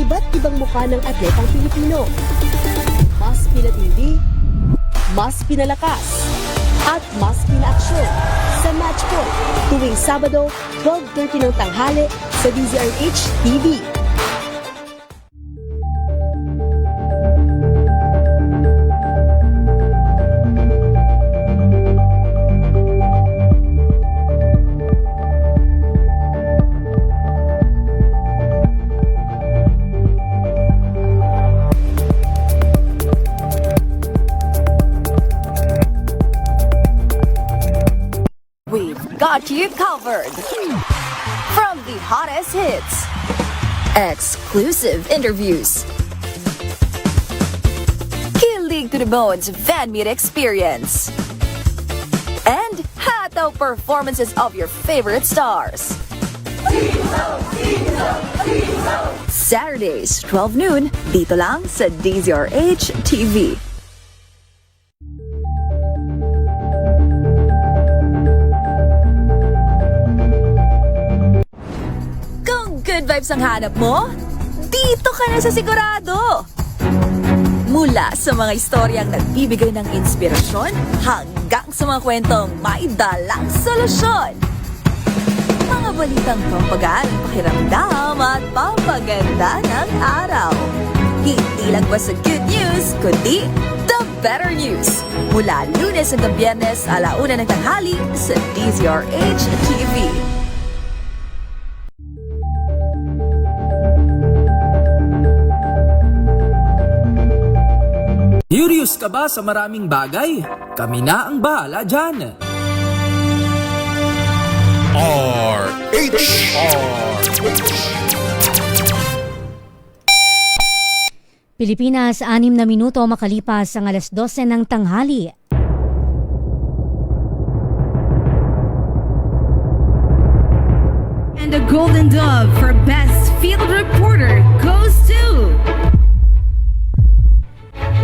iba't ibang mukha ng atletang Pilipino. Mas pinatindi, mas pinalakas, at mas pinaaksyon sa Match Point tuwing Sabado, 12:30 ng tanghali sa DZRH TV. Got you covered. From the hottest hits, exclusive interviews, kilig to the bones fan meet experience, and hataw performances of your favorite stars. Saturdays, 12 noon, dito lang sa DZRH TV. Good vibes ang hanap mo? Dito ka na sa sigurado! Mula sa mga istoryang nagbibigay ng inspirasyon hanggang sa mga kwentong may dalang solusyon. Mga balitang pampagaan ng pakiramdam at pampaganda ng araw. Hindi lang ba sa good news, kundi the better news. Mula Lunes hanggang Biyernes, 1:00 ng tanghali sa DZRH TV. Curious ka ba sa maraming bagay? Kami na ang bahala dyan. Pilipinas, 6 na minuto makalipas ang 12:00 ng tanghali. And the Golden Dove for Best Field Reporter goes to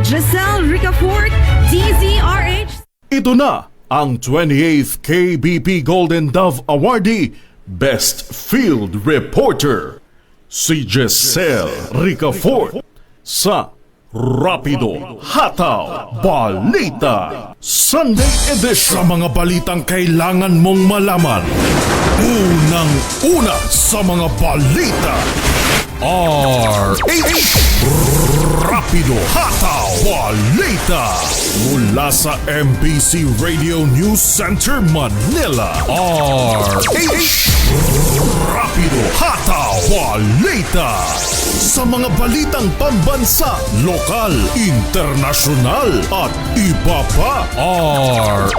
Giselle Ricafort, DZRH. Ito na ang 28th KBP Golden Dove Awardee, Best Field Reporter, si Giselle Ricafort sa Rapido Hataw Balita Sunday Edition. Sa mga balitang kailangan mong malaman, unang-una sa mga balita, RH Rapido Hataw Balita mula sa MBC Radio News Center Manila. RH Rapido Hataw Balita sa mga balitang pambansa, lokal, internasyonal at iba pa.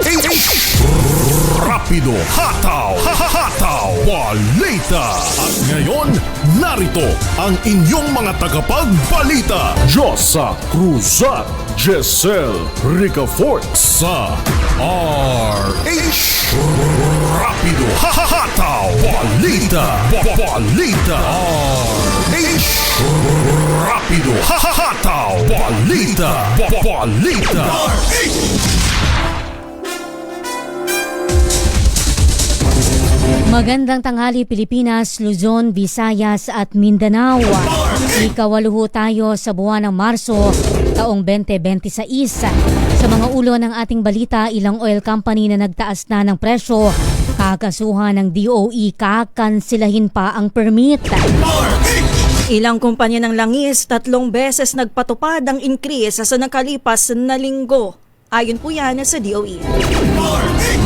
RH Rapido Hataw Balita. At ngayon, narito ang inyong mga tagapagbalita, Josa Cruzat, Giselle Ricafort sa RH Rapido Hataw Balita. RH Rapido Hataw Balita. Magandang tanghali Pilipinas, Luzon, Visayas at Mindanao. Ikawaluho tayo sa buwan ng Marso, taong 2026. Sa mga ulo ng ating balita, ilang oil company na nagtaas na ng presyo, kakasuhan ng DOE, kakansilahin pa ang permit. Ilang kumpanya ng langis 3 beses nagpatupad ang increase sa nakalipas na linggo. Ayon po yan sa DOE.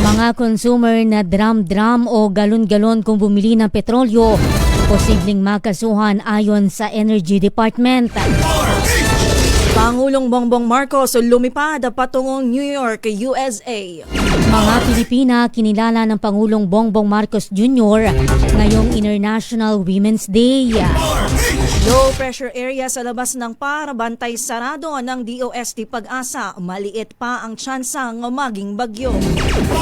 Mga consumer na drum-drum o galon-galon kung bumili ng petrolyo, posibleng makasuhan ayon sa Energy Department. Pangulong Bongbong Marcos lumipad patungong New York, USA. Mga Pilipina kinilala ng Pangulong Bongbong Marcos Jr. ngayong International Women's Day. Low pressure area sa labas ng Parabantay sarado ng DOST Pag-asa. Maliit pa ang tsansang maging bagyo.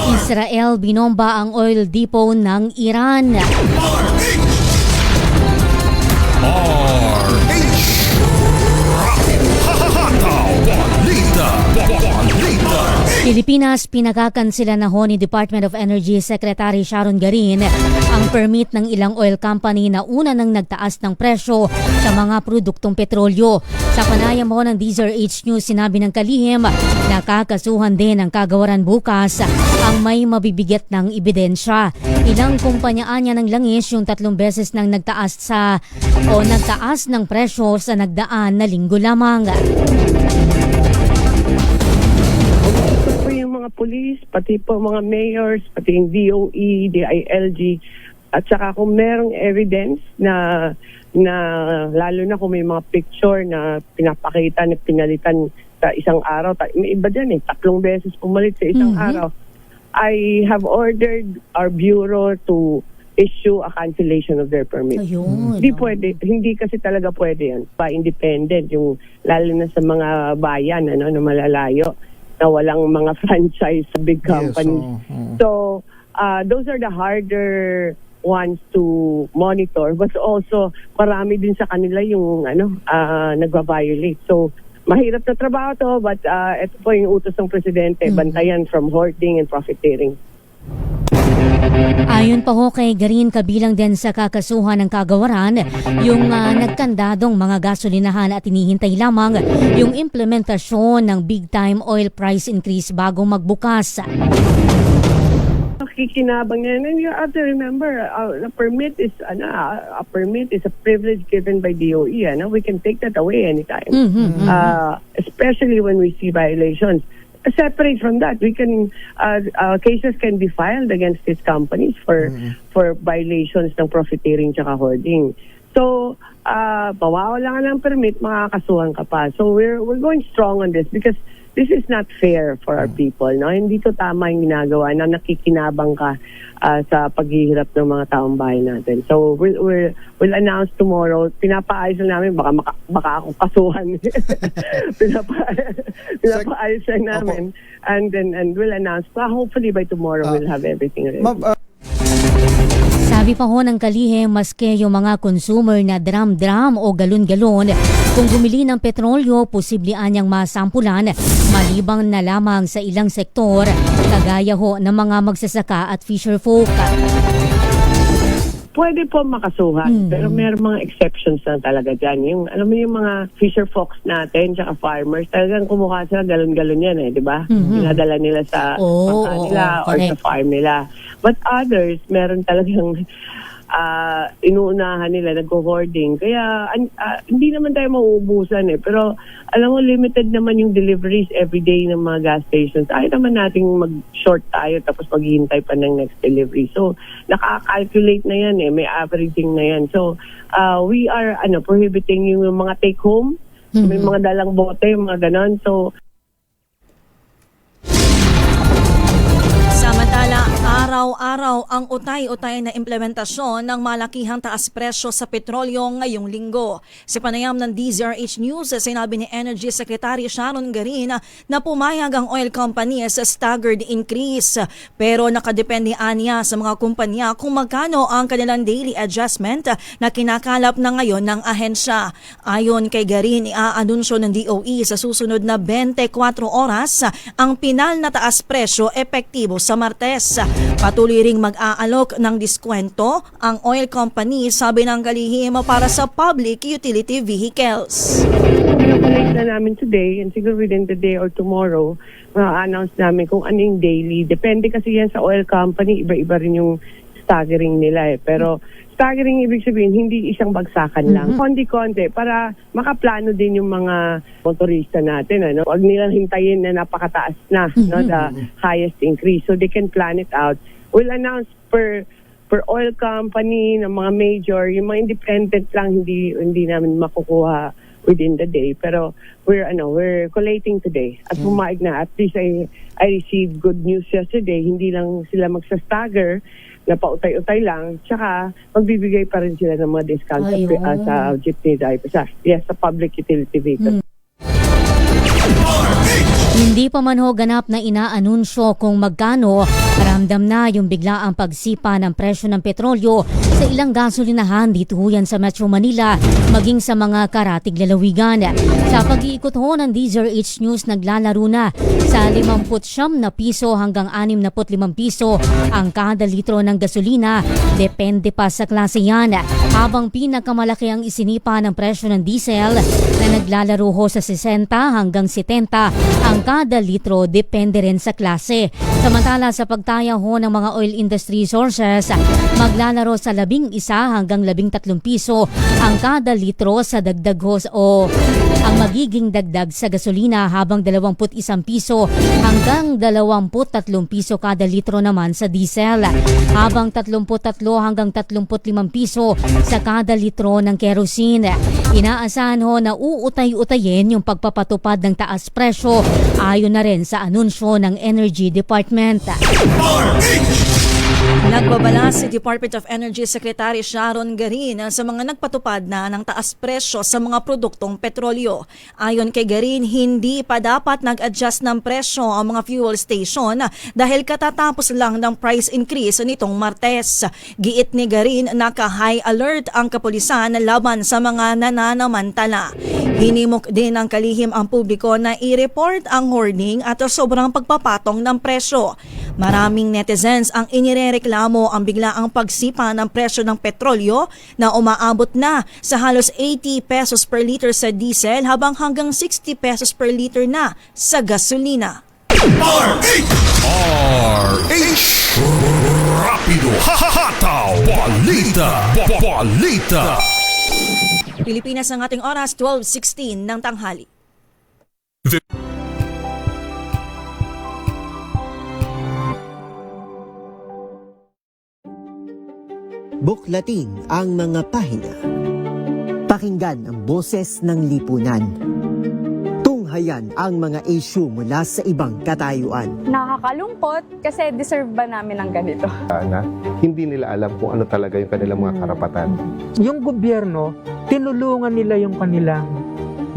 Israel binomba ang oil depot ng Iran. Pilipinas, pinagkakansela na ho ni Department of Energy Secretary Sharon Garin ang permit ng ilang oil company na una nang nagtaas ng presyo sa mga produktong petrolyo. Sa panayam ho ng DZRH News, sinabi ng kalihim na kakasuhan din ang kagawaran bukas ang may mabibigat ng ebidensya. Ilang kumpanyaan niya ng langis yung 3 beses nang nagtaas ng presyo sa nagdaan na linggo lamang. Yung mga police, pati po mga mayors, pati yung DOE, DILG, at saka kung merong evidence na lalo na kung may mga picture na pinapakita na pinalitan sa isang araw, may iba dyan 3 beses pumalit sa isang araw. I have ordered our bureau to issue a cancellation of their permit. Ayun. Hindi hindi kasi talaga pwede yan. Pa-independent, yung lalo na sa mga bayan na malalayo, na walang mga franchise big companies. So, those are the harder ones to monitor, but also marami din sa kanila yung nagva-violate. So, mahirap na trabaho to, but ito po yung utos ng presidente, bantayan from hoarding and profiteering. Ayon pa ho kay Garin, kabilang din sa kakasuhan ng kagawaran yung nagkandadong mga gasolinahan at inihintay lamang yung implementasyon ng big time oil price increase bago magbukas. Kikinabang yan. And you have to remember, a permit is a privilege given by DOE. We can take that away anytime. Especially when we see violations. Separate from that, we can cases can be filed against these companies for violations ng profiteering tsaka hoarding. So, mawawala ka ng permit, makakasuhan ka pa. So we're going strong on this because this is not fair for our people. No? Hindi to tama yung ginagawa na nakikinabang ka sa paghihirap ng mga taong bahay natin. So we'll announce tomorrow. Pinapaayos na namin, baka ako kasuhan. Pinapaayos na namin. And we'll announce. Hopefully by tomorrow we'll have everything ready. Sabi pa ho ng kalihim, maski yung mga consumer na drum-drum o galon-galon, kung bumili ng petrolyo, posible anyang masampulan malibang na lamang sa ilang sektor, kagaya ho ng mga magsasaka at fisher folk. Pwede po makasuhan, pero may mga exceptions lang talaga dyan. Yung, alam mo yung mga fisher folks natin, tsaka farmers, talagang kumukha sila galon-galon yan di ba? Pinadala nila sa bangka nila or sa farm nila. But others, meron talagang inuunahan nila, nag-hoarding. Kaya hindi naman tayo mauubusan pero alam mo, limited naman yung deliveries everyday ng mga gas stations. Ayaw naman nating mag-short tayo tapos maghihintay pa ng next delivery. So, naka-calculate na yan may averaging na yan. So, we are prohibiting yung mga take-home, may mga dalang bote, mga ganon. So, Samantala, araw-araw ang utay-utay na implementasyon ng malakihang taas presyo sa petrolyo ngayong linggo. Sa panayam ng DZRH News, sinabi ni Energy Secretary Sharon Garin na pumayag ang oil company sa staggered increase. Pero nakadepende niya sa mga kumpanya kung magkano ang kanilang daily adjustment na kinakalap na ngayon ng ahensya. Ayon kay Garin, iaanunsyo ng DOE sa susunod na 24 oras ang pinal na taas presyo epektibo sa Martes. Patuloy ring mag-aalok ng diskwento ang oil company, sabi ng kalihim, para sa public utility vehicles. Pinapalate na namin today and siguro within the day or tomorrow, ma-announce namin kung anong daily. Depende kasi yan sa oil company, iba-iba rin yung staggering nila Pero staggering ibig sabihin, hindi isang bagsakan lang. Konti-konti para makaplano din yung mga motorista natin. Huwag nilang hintayin na napakataas na the highest increase. So they can plan it out. We'll announce per oil company ng mga major, yung mga independent lang hindi namin makukuha within the day. Pero we're collating today. At pumaig na. At least I received good news yesterday. Hindi lang sila magsa-stagger na pautay-utay lang, tsaka magbibigay pa rin sila ng mga discount sa jeepney drivers. Sa public utility vehicle. Hindi pa man ho ganap na inaanunsyo kung magkano Ramdam na yung biglaang pagsipa ng presyo ng petrolyo sa ilang gasolinahan dito yan sa Metro Manila maging sa mga karatig lalawigan. Sa pag-iikot ho ng DZRH News, naglalaro na sa 59 na piso hanggang 65 piso ang kada litro ng gasolina. Depende pa sa klase yan. Habang pinakamalaki ang isinipa ng presyo ng diesel na naglalaro ho sa 60 hanggang 70 ang kada litro, depende rin sa klase. Samantala sa pagtaya ho ng mga oil industry sources, maglalaro sa 11 hanggang 13 piso ang kada litro sa dagdag ho o ang magiging dagdag sa gasolina, habang 21 piso hanggang 23 piso kada litro naman sa diesel, habang 33 hanggang 35 piso sa kada litro ng kerosene. Inaasahan ho na uutay-utayin yung pagpapatupad ng taas presyo ayon na rin sa anunsyo ng Energy Department. Nagbabala si Department of Energy Secretary Sharon Garin sa mga nagpatupad na ng taas presyo sa mga produktong petrolyo. Ayon kay Garin, hindi pa dapat nag-adjust ng presyo ang mga fuel station dahil katatapos lang ng price increase nitong Martes. Giit ni Garin, naka-high alert ang kapulisan laban sa mga nananamantala. Hinimok din ng kalihim ang publiko na i-report ang hoarding at sobrang pagpapatong ng presyo. Maraming netizens ang inirereklamo ang biglaang pagsipa ng presyo ng petrolyo na umaabot na sa halos 80 pesos per liter sa diesel habang hanggang 60 pesos per liter na sa gasolina. RH Rapido Hataw Balita Balita. Pilipinas ang ating oras, 12:16 ng tanghali. Buklatin ang mga pahina. Pakinggan ang boses ng lipunan. Tunghayan ang mga issue mula sa ibang katayuan. Nakakalungkot kasi deserve ba namin ng ganito? Na hindi nila alam kung ano talaga yung kanilang mga karapatan. Yung gobyerno, tinulungan nila yung kanilang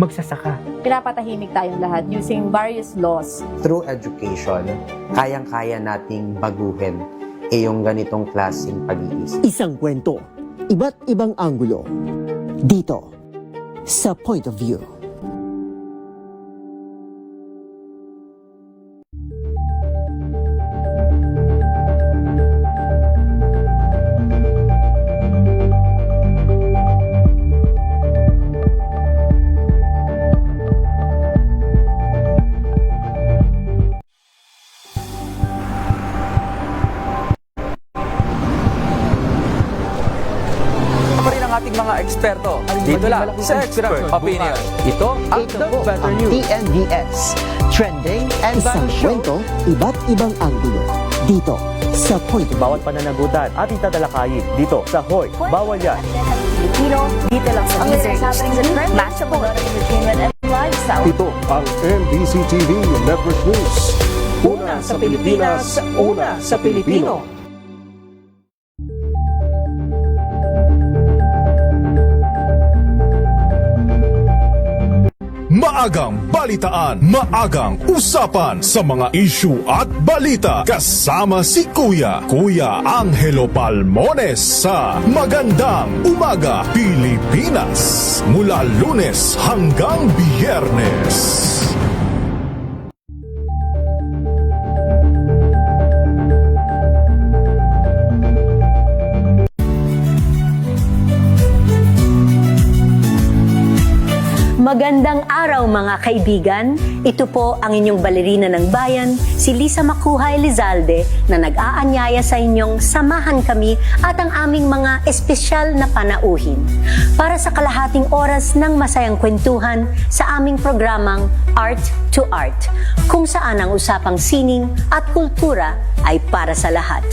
magsasaka. Pinapatahimik tayong lahat using various laws. Through education, kayang-kaya nating baguhin yung ganitong klaseng pag-iisip. Isang kwento, iba't ibang anggulo. Dito, sa Point of View. Mga eksperto dito lang sa Expert Opinion. Ito ang The Better News. TNVS, trending and isang kwento, iba't ibang anggulo. Dito sa Point of View. Bawat pananagutan ating tatalakayin dito sa Hoy, Bawal Yan. Pilipino, dito lang sa DZRH. Massive entertainment and lifestyle. Ito ang MBC TV Network News. Una sa Pilipinas, una sa Pilipino. Maagang balitaan, maagang usapan sa mga issue at balita. Kasama si Kuya Angelo Palmones sa Magandang Umaga Pilipinas. Mula Lunes hanggang Biyernes. Magandang araw mga kaibigan. Ito po ang inyong balerina ng bayan, si Lisa Macuja Elizalde, na nag-aanyaya sa inyong samahan kami at ang aming mga espesyal na panauhin para sa kalahating oras ng masayang kwentuhan sa aming programang Art to Art, kung saan ang usapang sining at kultura ay para sa lahat.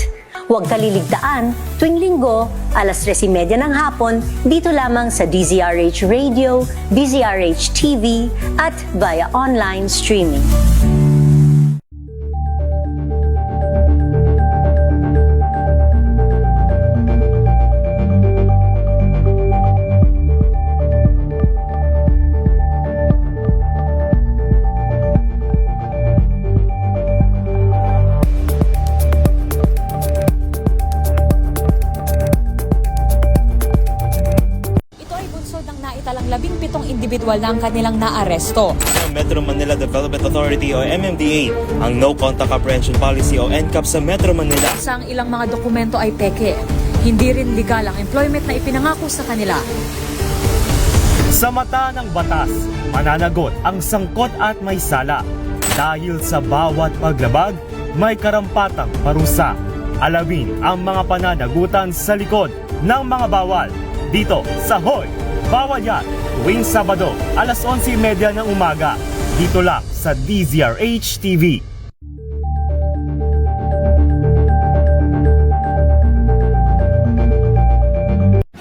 Huwag kaliligtaan, tuwing linggo, alas 3:30 ng hapon, dito lamang sa DZRH Radio, DZRH TV, at via online streaming. samantalang 17 individual na ang kanilang naaresto. Metro Manila Development Authority o MMDA ang No Contact Apprehension Policy o NCAP sa Metro Manila. Sa ang ilang mga dokumento ay peke. Hindi rin legal ang employment na ipinangako sa kanila. Sa mata ng batas, mananagot ang sangkot at may sala. Dahil sa bawat paglabag, may karampatang parusa. Alamin ang mga pananagutan sa likod ng mga bawal. Dito sa Hoy! Bawal Yan! Tuwing Sabado, alas 11:30 ng umaga. Dito lang sa DZRH TV.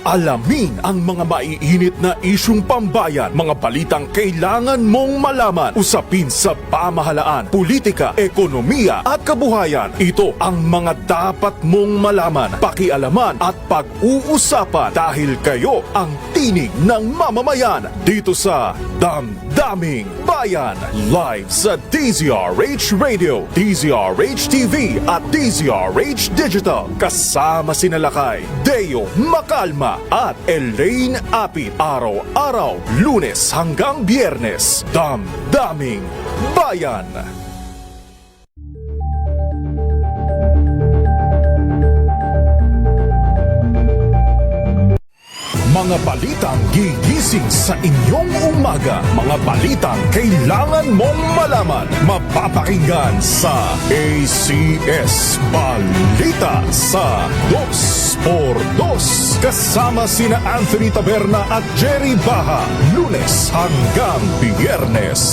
Alamin ang mga maiinit na isyung pambayan, mga balitang kailangan mong malaman, usapin sa pamahalaan, politika, ekonomiya at kabuhayan. Ito ang mga dapat mong malaman, pakialaman at pag-uusapan dahil kayo ang tinig ng mamamayan dito sa Damdaming Bayan. Live sa DZRH Radio, DZRH TV at DZRH Digital. Kasama sina Lakay, Deo Macalma at Elaine Apit. Araw-araw, Lunes hanggang Biyernes. Damdaming Bayan. Mga balitang gigising sa inyong umaga. Mga balitang kailangan mong malaman. Mapapakinggan sa ACS Balita sa 2x2. Kasama sina Anthony Taberna at Jerry Baha. Lunes hanggang Biyernes.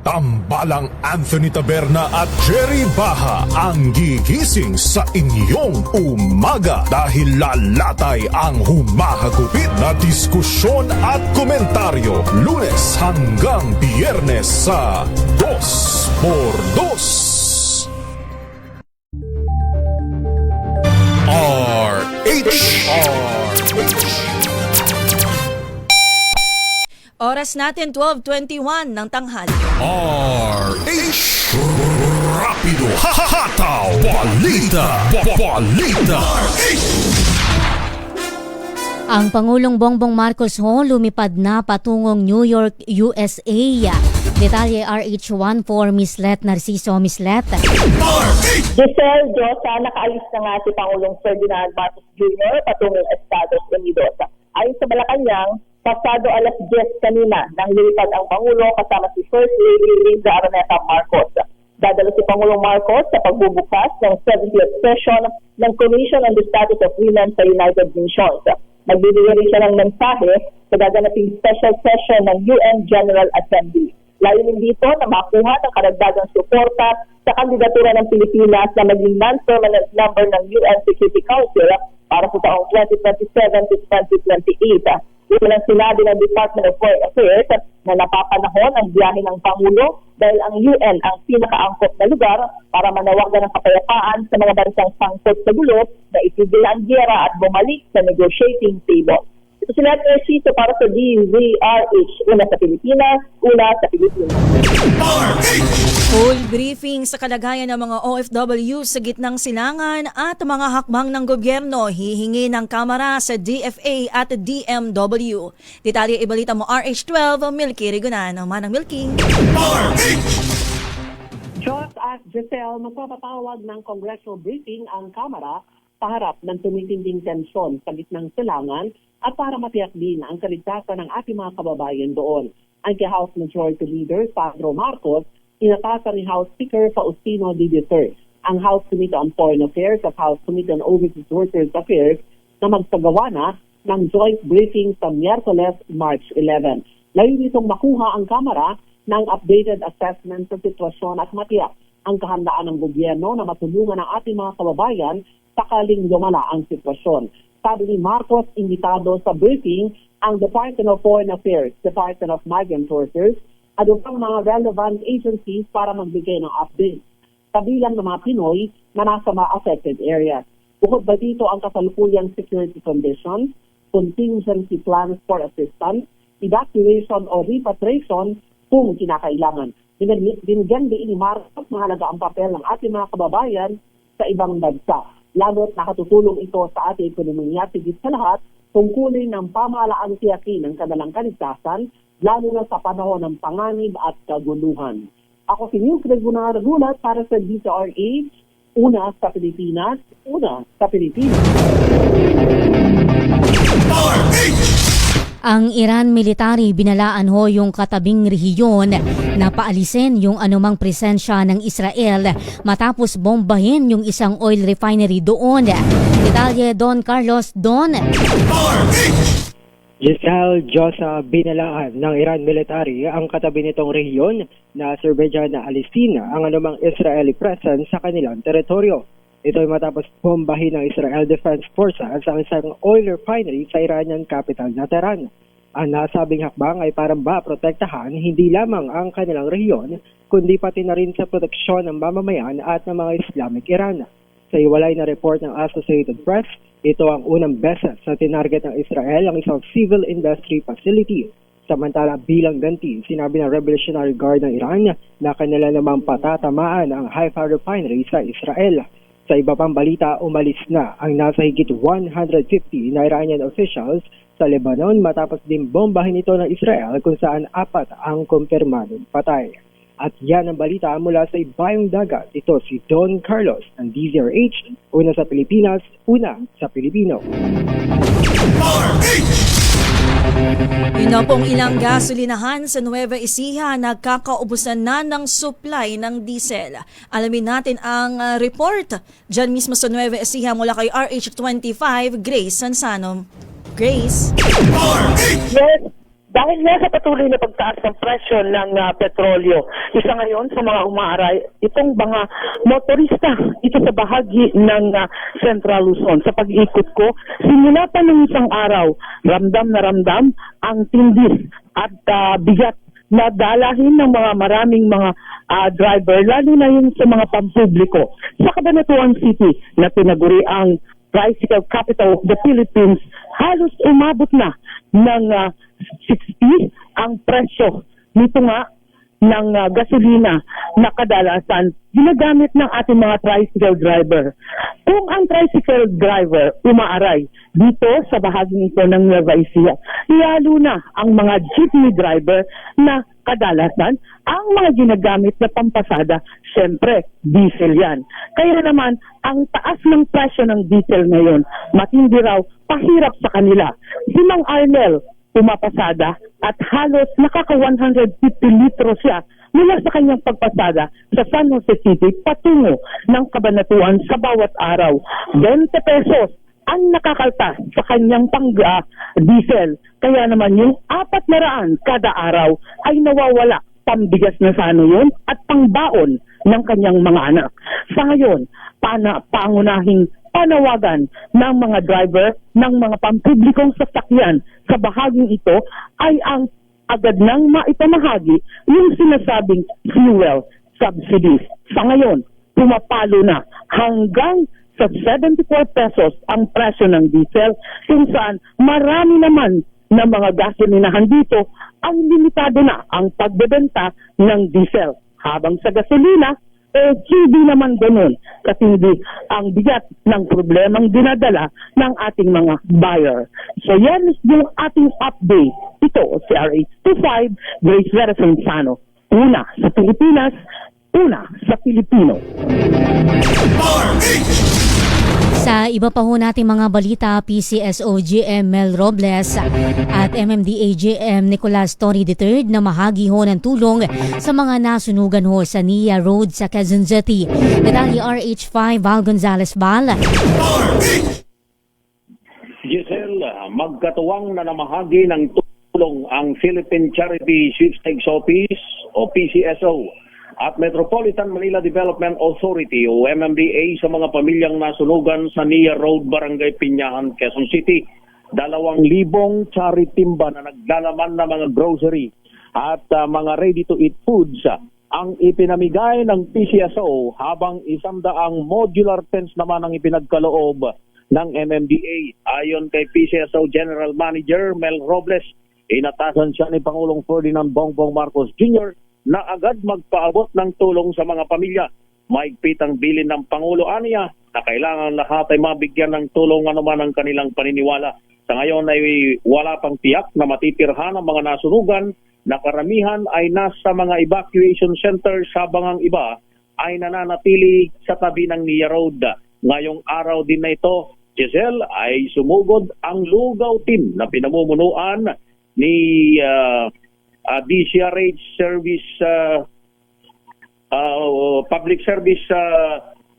Tambalang Anthony Taberna at Jerry Baha ang gigising sa inyong umaga dahil lalatay ang humahagupit na diskusyon at komentaryo. Lunes hanggang Biyernes sa 2x2. Oras natin 12:21 ng tanghali. RH Rapido Hataw Balita. Ang Pangulong Bongbong Marcos lumipad na patungong New York, USA. Detalye RH14, Miss Let Narciso. Miss Let. Giselle Diyosa, nakaalis na nga si Pangulong Ferdinand Marcos Jr. patungong Estados Unidos. Ayon sa Malacanang, pasado alas 10 kanina nang lilipad ang Pangulo kasama si First Lady Liza Araneta Marcos. Dadalo si Pangulong Marcos sa pagbubukas ng 70th session ng Commission on the Status of Women sa United Nations. Magbibigay rin siya ng mensahe sa gaganaping special session ng UN General Assembly. Layunin dito na makuha ng karagdagang suporta sa kandidatura ng Pilipinas na maging non-permanent member ng UN Security Council para sa taong 2027 to 2028. Ito lang sinabi ng Department of Foreign Affairs na napapanahon ang biyahe ng Pangulo dahil ang UN ang pinakaangkop na lugar para manawagan ng kapayapaan sa mga bansang sangkot sa gulo na itigil ang giyera at bumalik sa negotiating table. Ito sila at Narciso para sa DZRH. Una sa Pilipinas, una sa Pilipinas. Full briefing sa kalagayan ng mga OFW sa gitnang silangan at mga hakbang ng gobyerno hihingi ng Kamara sa DFA at DMW. Detalye ibalita mo RH12, Milky Rigonan. Manang Milky. Just as Giselle, magpapatawag ng congressional briefing ang Kamara paharap ng tumitinding tensyon sa gitnang silangan at para matiyak din ang kaligtasan ng ating mga kababayan doon. Ang House Majority Leader Sandro Marcos, inatasan ni House Speaker Faustino Dizon ang House Committee on Foreign Affairs at House Committee on Overseas Workers Affairs na magsagawa na ng joint briefing sa Miyerkules, March 11. Layunin itong makuha ang Kamara ng updated assessment sa sitwasyon at matiyak ang kahandaan ng gobyerno na matulungan ang ating mga kababayan sakaling lumala ang sitwasyon. Sabi ni Marcos, imbitado sa briefing ang Department of Foreign Affairs, Department of Migrant Workers, at upang mga relevant agencies para magbigay ng updates. Kabilang ng mga Pinoy na nasa mga affected areas. Bukod ba dito ang kasalukuyang security conditions, contingency plans for assistance, evacuation o repatriation kung kinakailangan. Binigyan din ni Marcos mahalaga ang papel ng ating mga kababayan sa ibang bansa. Lalo't nakatutulong ito sa ating ekonomiya, tigit sa lahat, tungkulin ng pamahalaang tiyakin ng kanilang kaligtasan, lalo na sa panahon ng panganib at kaguluhan. Ako si News Regular Gulat para sa DZRH, una sa Pilipinas, una sa Pilipinas. Ang Iran military binalaan ho yung katabing rehiyon na paalisin yung anumang presensya ng Israel matapos bombahin yung isang oil refinery doon. Detalye Don Carlos Don. Giselle Josa binalaan ng Iran military ang katabi nitong rehiyon na Azerbaijan na alisin ang anumang Israeli presence sa kanilang teritoryo. Ito ay matapos bombahin ng Israel Defense Forces ang isang oil refinery sa Iranian capital na Tehran. Ang nasabing hakbang ay para protektahan hindi lamang ang kanilang rehiyon, kundi pati na rin sa proteksyon ng mamamayan at ng mga Islamic Iran. Sa iwalay na report ng Associated Press, ito ang unang beses na tinarget ng Israel ang isang civil industry facility. Samantala bilang ganti, sinabi ng Revolutionary Guard ng Iran na kanila namang patatamaan ang Haifa refinery sa Israel. Sa iba pang balita, umalis na ang nasa higit 150 na Iranian officials sa Lebanon matapos din bombahin ito ng Israel kung saan 4 ang kumpirmadong patay. At yan ang balita mula sa ibayong dagat. Ito si Don Carlos ng DZRH, una sa Pilipinas, una sa Pilipino. Yun na pong ilang gasolinahan sa Nueva Ecija nagkakaubusan na ng supply ng diesel. Alamin natin ang report dyan mismo sa Nueva Ecija mula kay RH25, Grace Sansano. Grace? Yes, dahil nga sa patuloy na pagtaas ng presyo ng petrolyo, isa ngayon sa mga umaaray itong mga motorista ito sa bahagi ng Central Luzon. Sa pag-ikot ko, simula pa ng isang araw, ramdam na ramdam ang tindi at bigat na dalahin ng mga maraming mga driver, lalo na yung sa mga pampubliko. Sa Cabanatuan City na tinaguri ang tricycle capital of the Philippines, halos umabot na ng 60 ang presyo nito nga ng gasolina na kadalasan ginagamit ng ating mga tricycle driver. Kung ang tricycle driver umaaray dito sa bahaging ito ng Nueva Ecija, lalo na ang mga jeepney driver na kadalasan ang mga ginagamit na pampasada, syempre diesel yan. Kaya naman ang taas ng presyo ng diesel ngayon, matindi raw pahirap sa kanila. Si Mang Arnel pumapasada at halos nakaka 150 litro siya mula sa kanyang pagpasada sa San Jose City patungo ng Cabanatuan sa bawat araw. 20 pesos ang nakakaltas sa kanyang diesel. Kaya naman yung 400 kada araw ay nawawala pambigas na sana yun at pangbaon ng kanyang mga anak. Sa ngayon, pangunahing panawagan ng mga driver ng mga pampublikong sasakyan sa bahaging ito ay ang agad nang maipamahagi yung sinasabing fuel subsidies. Sa ngayon, pumapalo na hanggang sa 74 pesos ang presyo ng diesel, kung saan marami naman ng mga gasolinahan dito ang limitado na ang pagbebenta ng diesel. Habang sa gasolina, hindi naman ganun katindi ang bigat ng problemang dinadala ng ating mga buyer. So yan yung ating update. Ito si RH25, Grace Vera Sansano. Una sa Pilipinas, una sa Pilipino. Sa iba pa ho nating mga balita, PCSO GM Mel Robles at MMDA GM Nicolas Torre III na mahagi ho ng tulong sa mga nasunugan ho sa NIA Road sa Quezon City. Detalye RH5 Val Gonzalez Bal. Giselle, magkatuwang na namahagi ng tulong ang Philippine Charity Sweepstakes Office o PCSO at Metropolitan Manila Development Authority o MMDA sa mga pamilyang nasunugan sa NIA Road, Barangay Piñahan, Quezon City. 2,000 charity timba na naglalaman ng mga grocery at mga ready-to-eat foods ang ipinamigay ng PCSO, habang 100 modular tents naman ang ipinagkaloob ng MMDA. Ayon kay PCSO General Manager Mel Robles, inatasan siya ni Pangulong Ferdinand Bongbong Marcos Jr. na agad magpaabot ng tulong sa mga pamilya. Maigpit ang bilin ng Pangulo aniya na kailangan lahat ay mabigyan ng tulong anuman ang kanilang paniniwala. Sa ngayon ay wala pang tiyak na matitirhan ang mga nasunugan na karamihan ay nasa mga evacuation centers habang ang iba ay nananatili sa tabi ng Nia Road. Ngayong araw din na ito, Giselle, ay sumugod ang lugaw team na pinamumunuan ni DCRH Service Public Service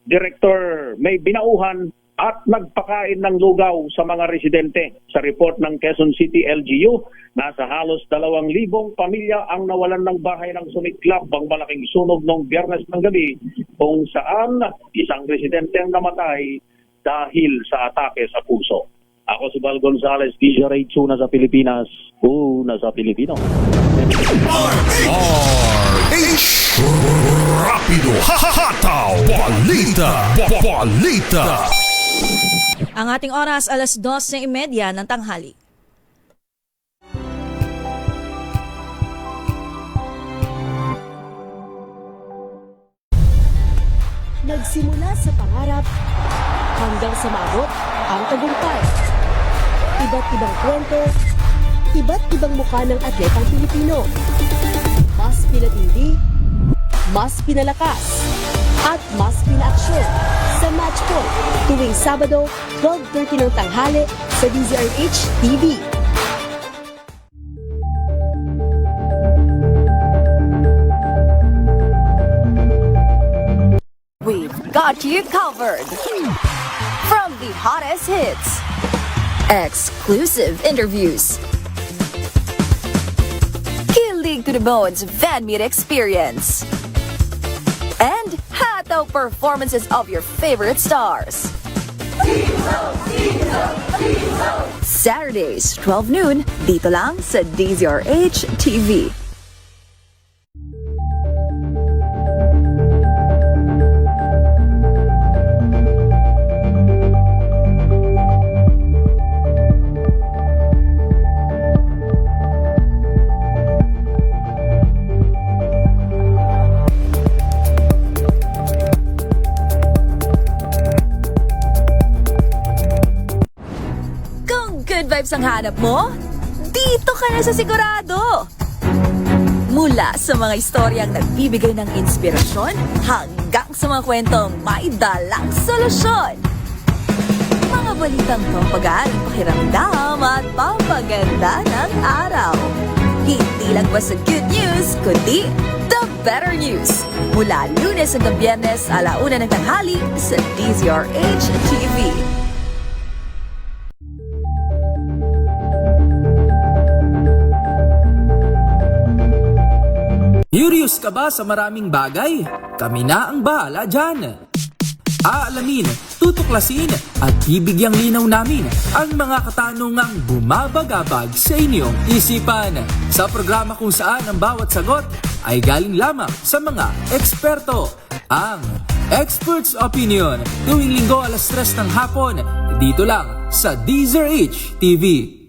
Director May Binauhan at nagpakain ng lugaw sa mga residente. Sa report ng Quezon City LGU, nasa halos 2,000 pamilya ang nawalan ng bahay ng sumiklab ang malaking sunog noong Biyernes ng gabi, kung saan isang residente ang namatay dahil sa atake sa puso. Ako si Val Gonzales, DCRH, una sa Pilipinas, una sa Pilipino. Rapido, hataw, balita. Ang ating oras, alas 12:30 ng tanghali. Nagsimula sa pangarap hanggang sa maabot ang tagumpay. Iba't ibang kwento, iba't ibang mukha ng atletang Pilipino. Mas pinatindi, mas pinalakas, at mas pinaaksyon sa Match Point tuwing Sabado, 12:30 ng tanghali sa DZRH TV. We've got you covered. From the hottest hits, exclusive interviews, kilig to the bones fan meet experience, and hataw performances of your favorite stars. Saturdays, 12 noon, dito lang sa DZRH TV. Good vibes ang hanap mo? Dito ka na sa Sigurado! Mula sa mga istoryang nagbibigay ng inspirasyon hanggang sa mga kwentong may dalang solusyon. Mga balitang pampagaan, pakiramdam at pampaganda ng araw. Hindi lang ba sa good news, kundi the better news. Mula Lunes hanggang Biyernes, 1:00 ng tanghali sa DZRH TV. Curious ka ba sa maraming bagay? Kami na ang bahala dyan. Aalamin, tutuklasin at bibigyang linaw namin ang mga katanungang bumabagabag sa inyong isipan. Sa programa kung saan ang bawat sagot ay galing lamang sa mga eksperto. Ang Expert's Opinion, tuwing Linggo 3:00 ng hapon, dito lang sa DZRH TV.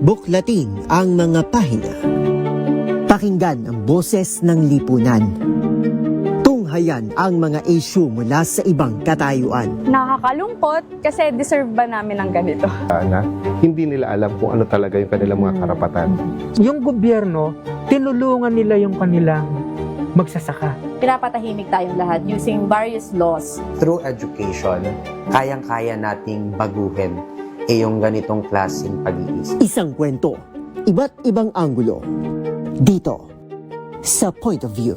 Buklatin ang mga pahina. Pakinggan ang boses ng lipunan. Tunghayan ang mga issue mula sa ibang katayuan. Nakakalungkot kasi deserve ba namin ng ganito? Na hindi nila alam kung ano talaga yung kanilang mga karapatan. Yung gobyerno, tinulungan nila yung kanilang magsasaka. Pinapatahimik tayong lahat using various laws. Through education, kayang-kaya nating baguhin yung ganitong klaseng pag-iisip. Isang kwento, iba't ibang anggulo. Dito, sa Point of View.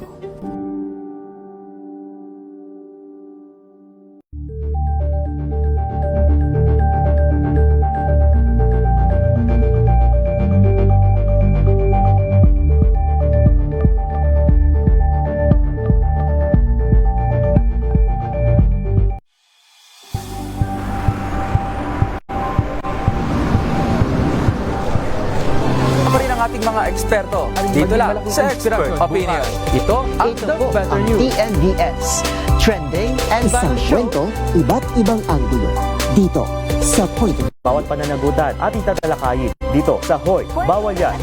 eksperto. Dito lang sa Expert Opinion. Ito ang The Better News. TNVS. Trending and isang kwento, iba't ibang anggulo. Dito sa Point of Bawat pananagutan ating tatalakayin dito sa Hoy, Bawal Yan.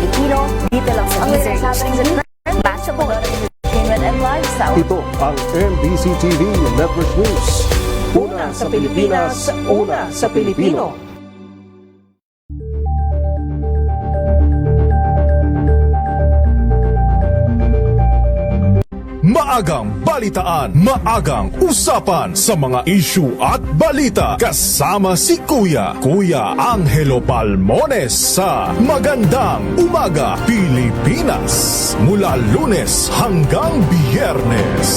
Pilipino, dito lang sa DZRH. Matchable entertainment and lifestyle. Ito ang MBC TV Network News. Una sa Pilipinas, una sa Pilipino. Maagang balitaan, maagang usapan sa mga issue at balita. Kasama si Kuya Angelo Palmones sa Magandang Umaga Pilipinas. Mula Lunes hanggang Biyernes.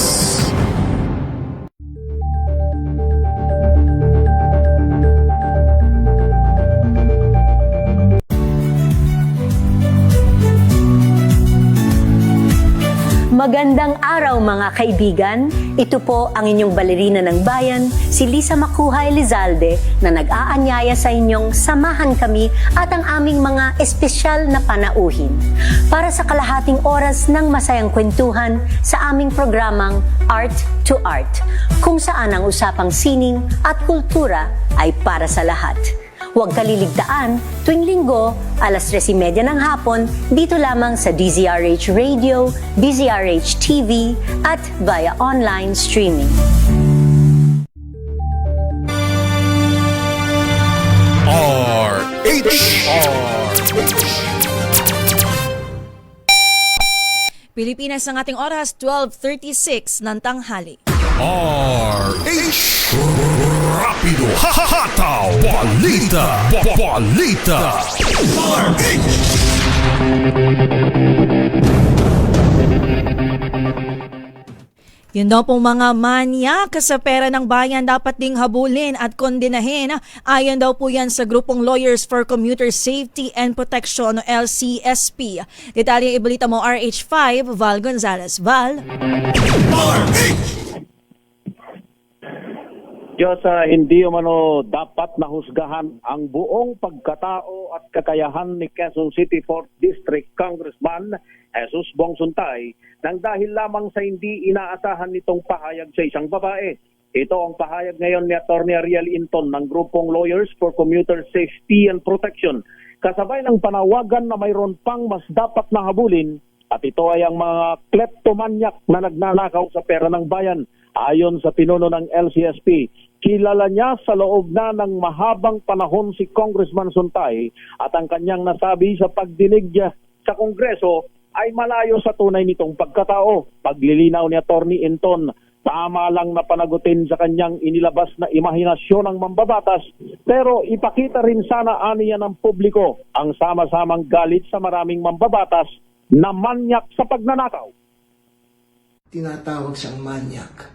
Magandang araw mga kaibigan. Ito po ang inyong balerina ng bayan, si Lisa Macuja Elizalde, na nag-aanyaya sa inyong samahan kami at ang aming mga espesyal na panauhin para sa kalahating oras ng masayang kwentuhan sa aming programang Art to Art, kung saan ang usapang sining at kultura ay para sa lahat. Huwag kaliligtaan, tuwing linggo, alas 3:30 ng hapon, dito lamang sa DZRH Radio, DZRH TV, at via online streaming. Pilipinas ang ating oras, 12:36 ng tanghali. RH Rapido Hahataw Balita Balita Yun daw pong mga manyak sa pera ng bayan dapat ding habulin at kondenahin. Ayon daw po yan sa grupong Lawyers for Commuter Safety and Protection o LCSP. Detalye ibalita mo RH5, Val Gonzalez. Val? Diyos, hindi umano dapat nahusgahan ang buong pagkatao at kakayahan ni Quezon City 4th District Congressman Jesus Bong Suntay nang dahil lamang sa hindi inaasahan nitong pahayag sa isang babae. Ito ang pahayag ngayon ni Atty. Ariel Inton ng grupong Lawyers for Commuter Safety and Protection. Kasabay ng panawagan na mayroon pang mas dapat na habulin, at ito ay ang mga kleptomanyak na nagnanakaw sa pera ng bayan. Ayon sa pinuno ng LCSP, kilala niya sa loob na ng mahabang panahon si Congressman Suntay at ang kanyang nasabi sa pagdinig niya sa Kongreso ay malayo sa tunay nitong pagkatao. Paglilinaw ni Atty. Inton, tama lang na panagutin sa kanyang inilabas na imahinasyon ng mambabatas, pero ipakita rin sana aniya ng publiko ang sama-samang galit sa maraming mambabatas na manyak sa pagnanakaw. Tinatawag siyang manyak.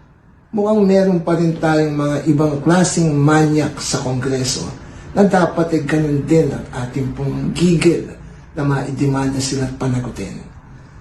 Mukhang meron pa rin tayong mga ibang klaseng manyak sa Kongreso na dapat ay ganun din ang ating pong gigil na maidemanda sila at panagutin.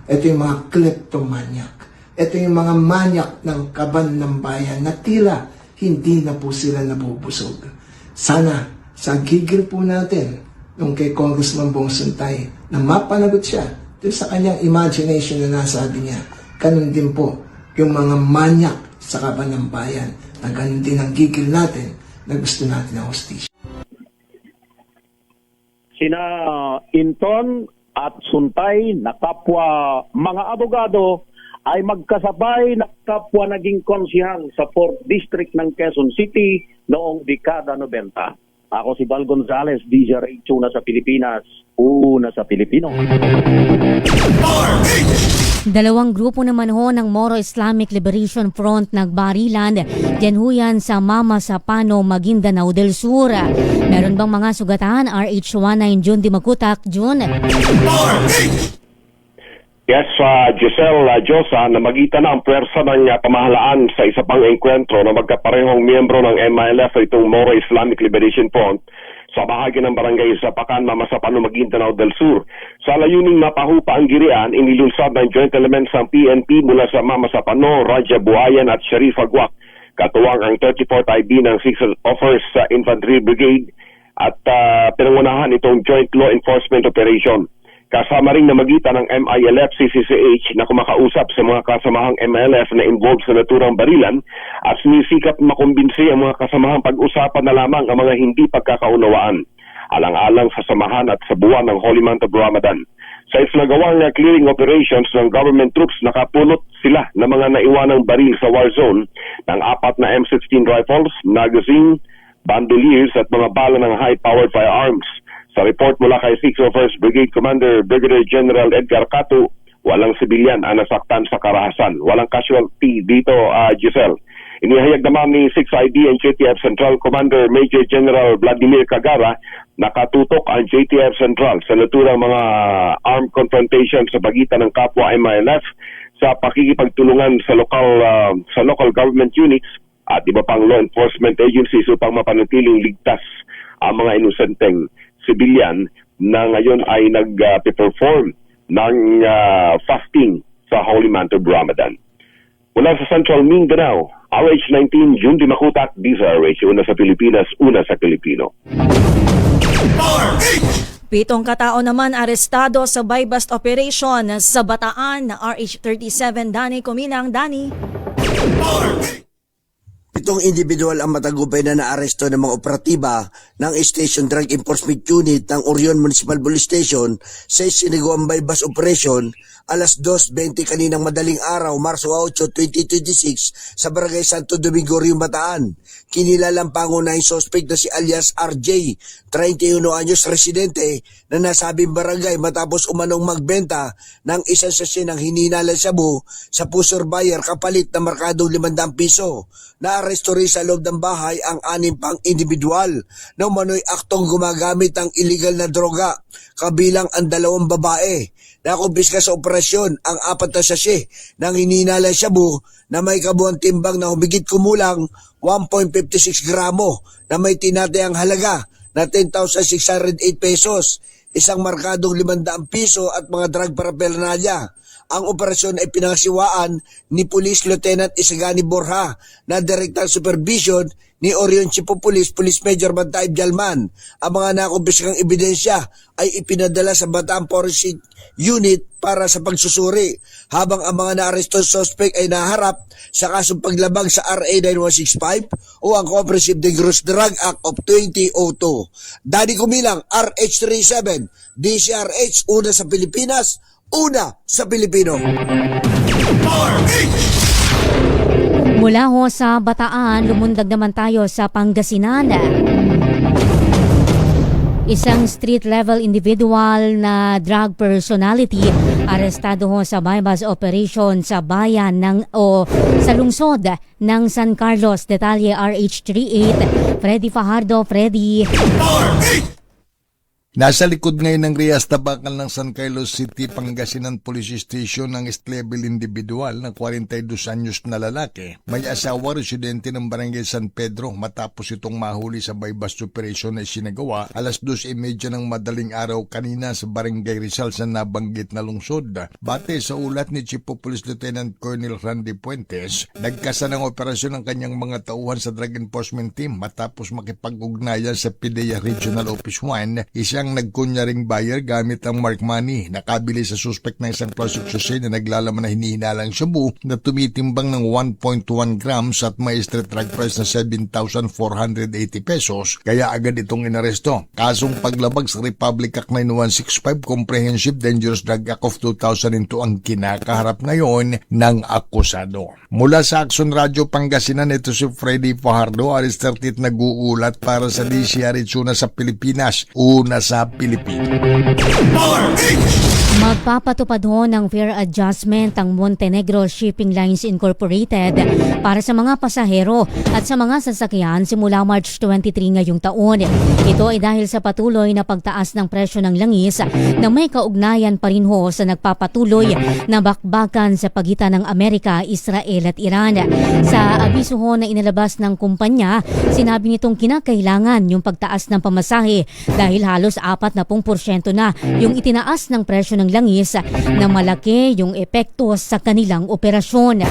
Ito yung mga kleptomanyak. Ito yung mga manyak ng kaban ng bayan na tila hindi na po sila nabubusog. Sana sa gigil po natin nung kay Congressman Bong Suntay na mapanagot siya dun sa kanyang imagination na nasabi niya, ganun din po yung mga manyak sa kaban ng bayan na ganun din ang gigil natin na gusto natin ng hostisya. Sina Inton at Suntay na kapwa mga abogado ay magkasabay na kapwa naging konsihal sa 4th District ng Quezon City noong dekada 90. Ako si Val Gonzalez, DZRH, una sa Pilipinas, una sa Pilipino. Dalawang grupo naman ho ng Moro Islamic Liberation Front nagbarilan diyan ho yan sa Mama Sapano, Maguindanao del Sur. Meron bang mga sugatan? RH19 June Di Makutak. June. Yes, Giselle Josa, namagitan na ang pwersa ng pamahalaan sa isa pang engkwentro na magkaparehong miyembro ng MILF itong Moro Islamic Liberation Front sa bahagi ng barangay Zapacan, Mama Sapano, Maguindanao del Sur. Sa layuning mapahupa ang girian, inilunsad ng joint elements ng PNP mula sa Mama Sapano, Raja Buhayan at Sharif Agwak. Katuwang ang 34th IB ng 6th Offers Infantry Brigade at pinangunahan itong joint law enforcement operation. Kasama ring namagitan ng MILF CCCH na kumakausap sa mga kasamahang MILF na involved sa naturang barilan at sinisikap makumbinsi ang mga kasamahang pag-usapan na lamang ang mga hindi pagkakaunawaan, alang-alang sa samahan at sa buwan ng Holy Month of Ramadan. Sa isinagawang clearing operations ng government troops, nakapulot sila ng mga naiwanang baril sa war zone ng 4 na M16 rifles, magazine, bandoliers at mga bala ng high-powered firearms. Sa report mula kay 601st Brigade Commander Brigadier General Edgar Catu, walang sibilyan ang nasaktan sa karahasan. Walang casualty dito, Giselle. Inihayag naman ni 6ID and JTF Central Commander Major General Vladimir Cagara, nakatutok ang JTF Central sa naturang mga armed confrontation sa pagitan ng kapwa MILF sa pakikipagtulungan sa local government units at iba pang law enforcement agencies upang mapanatiling ligtas ang mga inosenteng sibilyan na ngayon ay nag-perform ng fasting sa Holy Month of Ramadan. Mula sa Central Mindanao, RH19, June Dimakutak, DZRH, una sa Pilipinas, una sa Pilipino. 7 katao naman arestado sa buy-bust operation sa Bataan na RH37. Dani Kumilang, Dani. 7 individual ang matagubay na naaresto ng mga operatiba ng Station Drug Enforcement Unit ng Orion Municipal Police Station sa isinagawang buy-bust operation alas 2:20 kaninang madaling araw, Marso 8, 2026 sa Barangay Santo Domingo, Rio, Bataan. Kinilalang pangunahing suspect na si alias RJ, 31 anyos residente na nasabing barangay matapos umanong magbenta ng isang sachet ng hininalang shabu sa pusher buyer kapalit na markadong 500 piso. Naaresto rin sa loob ng bahay ang 6 pang individual na umano'y aktong gumagamit ng illegal na droga, kabilang ang 2 babae. Nakumpiska sa operasyon ang 4 na sachet ng hininalang shabu na may kabuuan timbang na humigit kumulang 1.56 gramo na may tinatayang halaga na 10,608 pesos, isang markadong 500 piso at mga drug paraphernalia. Ang operasyon ay pinangasiwaan ni Police Lieutenant Isagani Borja na Director Supervision ni Orion Chief of Police, Police Major Bantaib Jalman. Ang mga nakumpiskang ebidensya ay ipinadala sa Bataan Forensic Unit para sa pagsusuri, habang ang mga naarestong suspect ay naharap sa kasong paglabag sa RA 9165 o ang Comprehensive Dangerous Drug Act of 2002. Dani Kumilang, RH37, DCRH, una sa Pilipinas, una sa Pilipino. Mula ho sa Bataan, lumundag naman tayo sa Pangasinan. Isang street-level individual na drug personality arestado ho sa buy-bust operation sa bayan sa lungsod ng San Carlos. Detalye RH38, Freddy Fajardo. Freddy. Nasa likod ngayon ng Rias Tabakal ng San Carlos City, Pangasinan Police Station ng East-level individual na 42 anyos na lalaki. May asawa, residente ng Barangay San Pedro, matapos itong mahuli sa buy-bust operation na isinagawa alas 2:30 ng madaling araw kanina sa Barangay Rizal sa nabanggit na lungsod. Bate sa ulat ni Chief of Police Lieutenant Colonel Randy Puentes, nagkasa ng operasyon ng kanyang mga tauhan sa Drug Enforcement Team matapos makipag-ugnayan sa PDEA Regional Office 1, isang nagkunyaring buyer gamit ang mark money. Nakabili sa suspect ng isang plastic sachet na naglalaman na hinihinalang shabu na tumitimbang ng 1.1 grams at may street drug price na 7,480 pesos, kaya agad itong inaresto. Kasong paglabag sa Republic Act 9165, Comprehensive Dangerous Drug Act of 2002 ang kinakaharap ngayon ng akusado. Mula sa Action Radio Pangasinan, ito si Freddy Fajardo, RH38 nag-uulat para sa DCRH, una sa Pilipinas, una sa Pilipinas. Magpapatupad ho ng fare adjustment ang Montenegro Shipping Lines Incorporated para sa mga pasahero at sa mga sasakyan simula March 23 ngayong taon. Ito ay dahil sa patuloy na pagtaas ng presyo ng langis na may kaugnayan pa rin ho sa nagpapatuloy na bakbakan sa pagitan ng Amerika, Israel at Iran. Sa abiso ho na inalabas ng kumpanya, sinabi nitong kinakailangan yung pagtaas ng pamasahe dahil halos 40% na yung itinaas ng presyo ng langis na malaki yung epekto sa kanilang operasyon.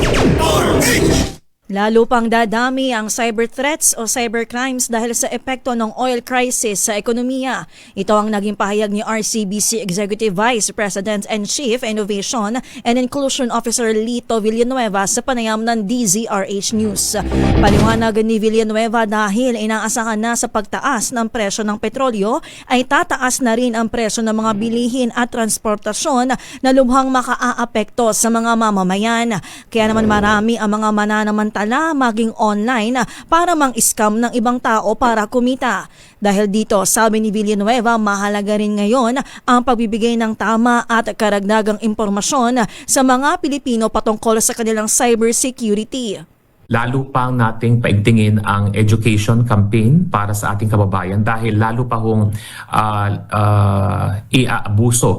Lalo pang dadami ang cyber threats o cybercrimes dahil sa epekto ng oil crisis sa ekonomiya. Ito ang naging pahayag ni RCBC Executive Vice President and Chief Innovation and Inclusion Officer Lito Villanueva sa panayam ng DZRH News. Paliwanag ni Villanueva dahil inaasahan na sa pagtaas ng presyo ng petrolyo ay tataas na rin ang presyo ng mga bilihin at transportasyon na lubhang makaaapekto sa mga mamamayan. Kaya naman marami ang mga mananamantala maging online para mang-scam ng ibang tao para kumita. Dahil dito, sabi ni Villanueva, mahalaga rin ngayon ang pagbibigay ng tama at karagdagang impormasyon sa mga Pilipino patungkol sa kanilang cybersecurity. Lalo pang nating paigtingin ang education campaign para sa ating kababayan dahil lalo pa hong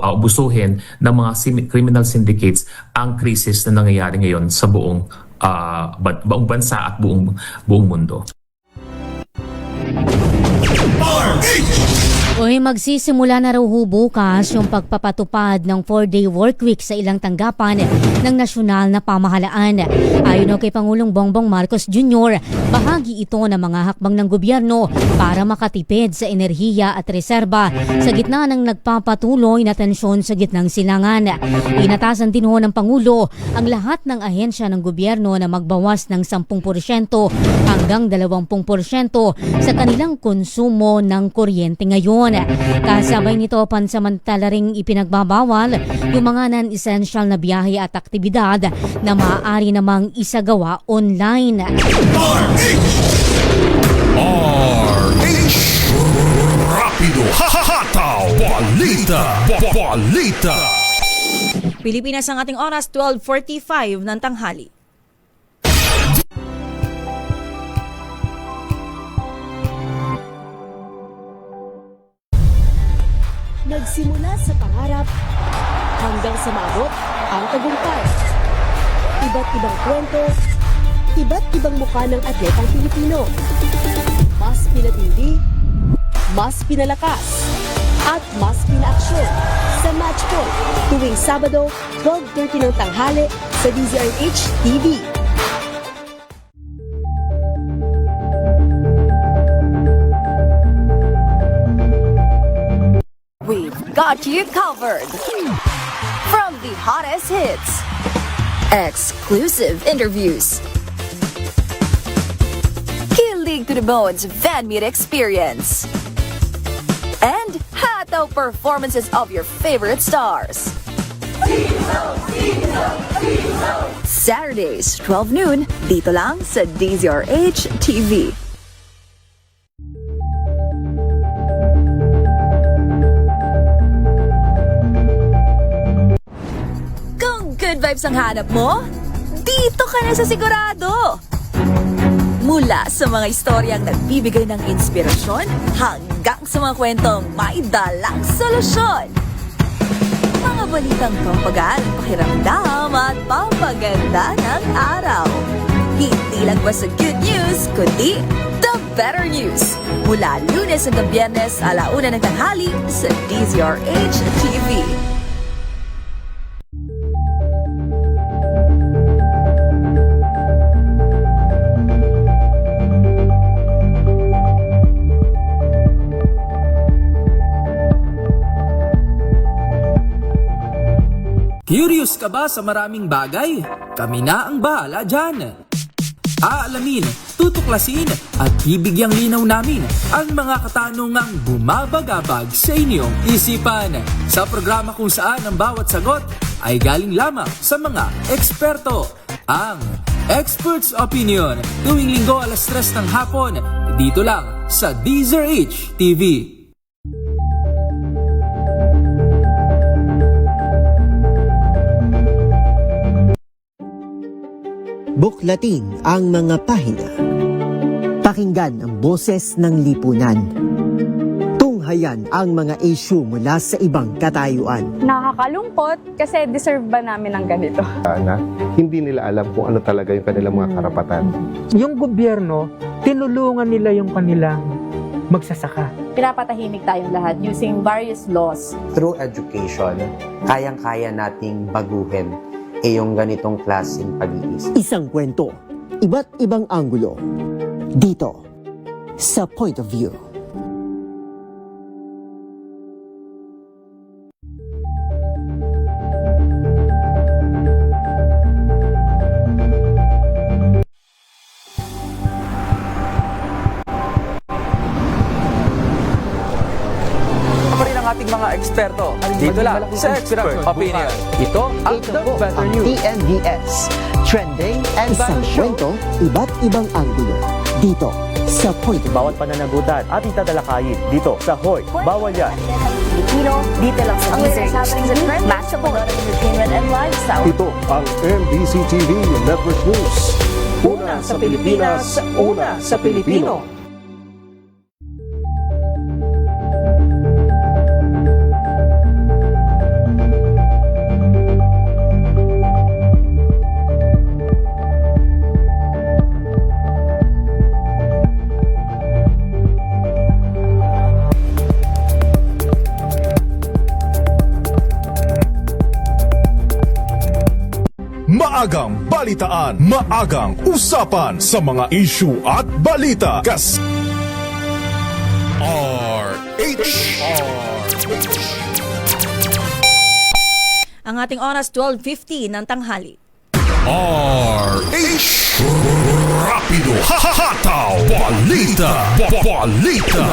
abusuhin ng mga criminal syndicates ang krisis na nangyayari ngayon sa buong bansa at buong mundo. Uy, magsisimula na raw bukas yung pagpapatupad ng 4-day workweek sa ilang tanggapan ng nasyonal na pamahalaan. Ayon kay Pangulong Bongbong Marcos Jr., bahagi ito ng mga hakbang ng gobyerno para makatipid sa enerhiya at reserba sa gitna ng nagpapatuloy na tensyon sa gitnang silangan. Inatasan din ng Pangulo ang lahat ng ahensya ng gobyerno na magbawas ng 10% hanggang 20% sa kanilang konsumo ng kuryente ngayon. Kasabay nito, pansamantala ring ipinagbabawal yung mga non-essential na biyahe at aktibidad na maaari namang isagawa online. RH Rapido Hahataw Balita Balita. Pilipinas ang ating oras, 12:45 ng tanghali. Nagsimula sa pangarap hanggang sa maabot ang tagumpay. Iba't ibang kwento, iba't ibang mukha ng atletang Pilipino. Mas pinatindi, mas pinalakas, at mas pinaaksyon sa Match Point tuwing Sabado, 12:30 ng tanghali sa DZRH TV. We've got you covered. From the hottest hits, exclusive interviews, kilig to the bones fan meet experience, and hataw performances of your favorite stars. Saturdays, 12 noon, dito lang sa DZRH TV. Good vibes ang hanap mo? Dito ka na sa Sigurado! Mula sa mga istoryang nagbibigay ng inspirasyon hanggang sa mga kwentong may dalang solusyon. Mga balitang pampagaan, pakiramdam at pampaganda ng araw. Hindi lang ba sa good news, kundi the better news. Mula Lunes hanggang Biyernes, 1:00 ng tanghali sa DZRH TV. Curious ka ba sa maraming bagay? Kami na ang bahala dyan. Aalamin, tutuklasin at bibigyang linaw namin ang mga katanungang bumabagabag sa inyong isipan. Sa programa kung saan ang bawat sagot ay galing lamang sa mga eksperto. Ang Expert's Opinion tuwing Linggo 3:00 ng hapon dito lang sa DZRH TV. Buklatin ang mga pahina. Pakinggan ang boses ng lipunan. Tunghayan ang mga issue mula sa ibang katayuan. Nakakalungkot kasi deserve ba namin ng ganito? Na hindi nila alam kung ano talaga yung kanilang mga karapatan. Yung gobyerno, tinulungan nila yung kanilang magsasaka. Pinapatahimik tayong lahat using various laws. Through education, kayang-kaya nating baguhin yung ganitong klaseng pag-iisip. Isang kwento, Iba't ibang anggulo. Dito, sa Point of View. Pa rin ang ating mga eksperto. Dito lang sa Expert Opinion. Ito ang The Better News. TNVS. Trending and Isang kwento, iba't ibang anggulo. Dito, sa Point of View. Bawat pananagutan ating tatalakayin dito sa Hoy, Bawal Yan. Filipino, dito lang sa DZRH News, matchable entertainment and lifestyle. Ito ang MBC TV Network News. Una sa Pilipinas, una sa Pilipino. Maagang balitaan, maagang usapan sa mga issue at balita. Ang ating oras 12:50 ng tanghali. RH Rapido Hataw Balita Balita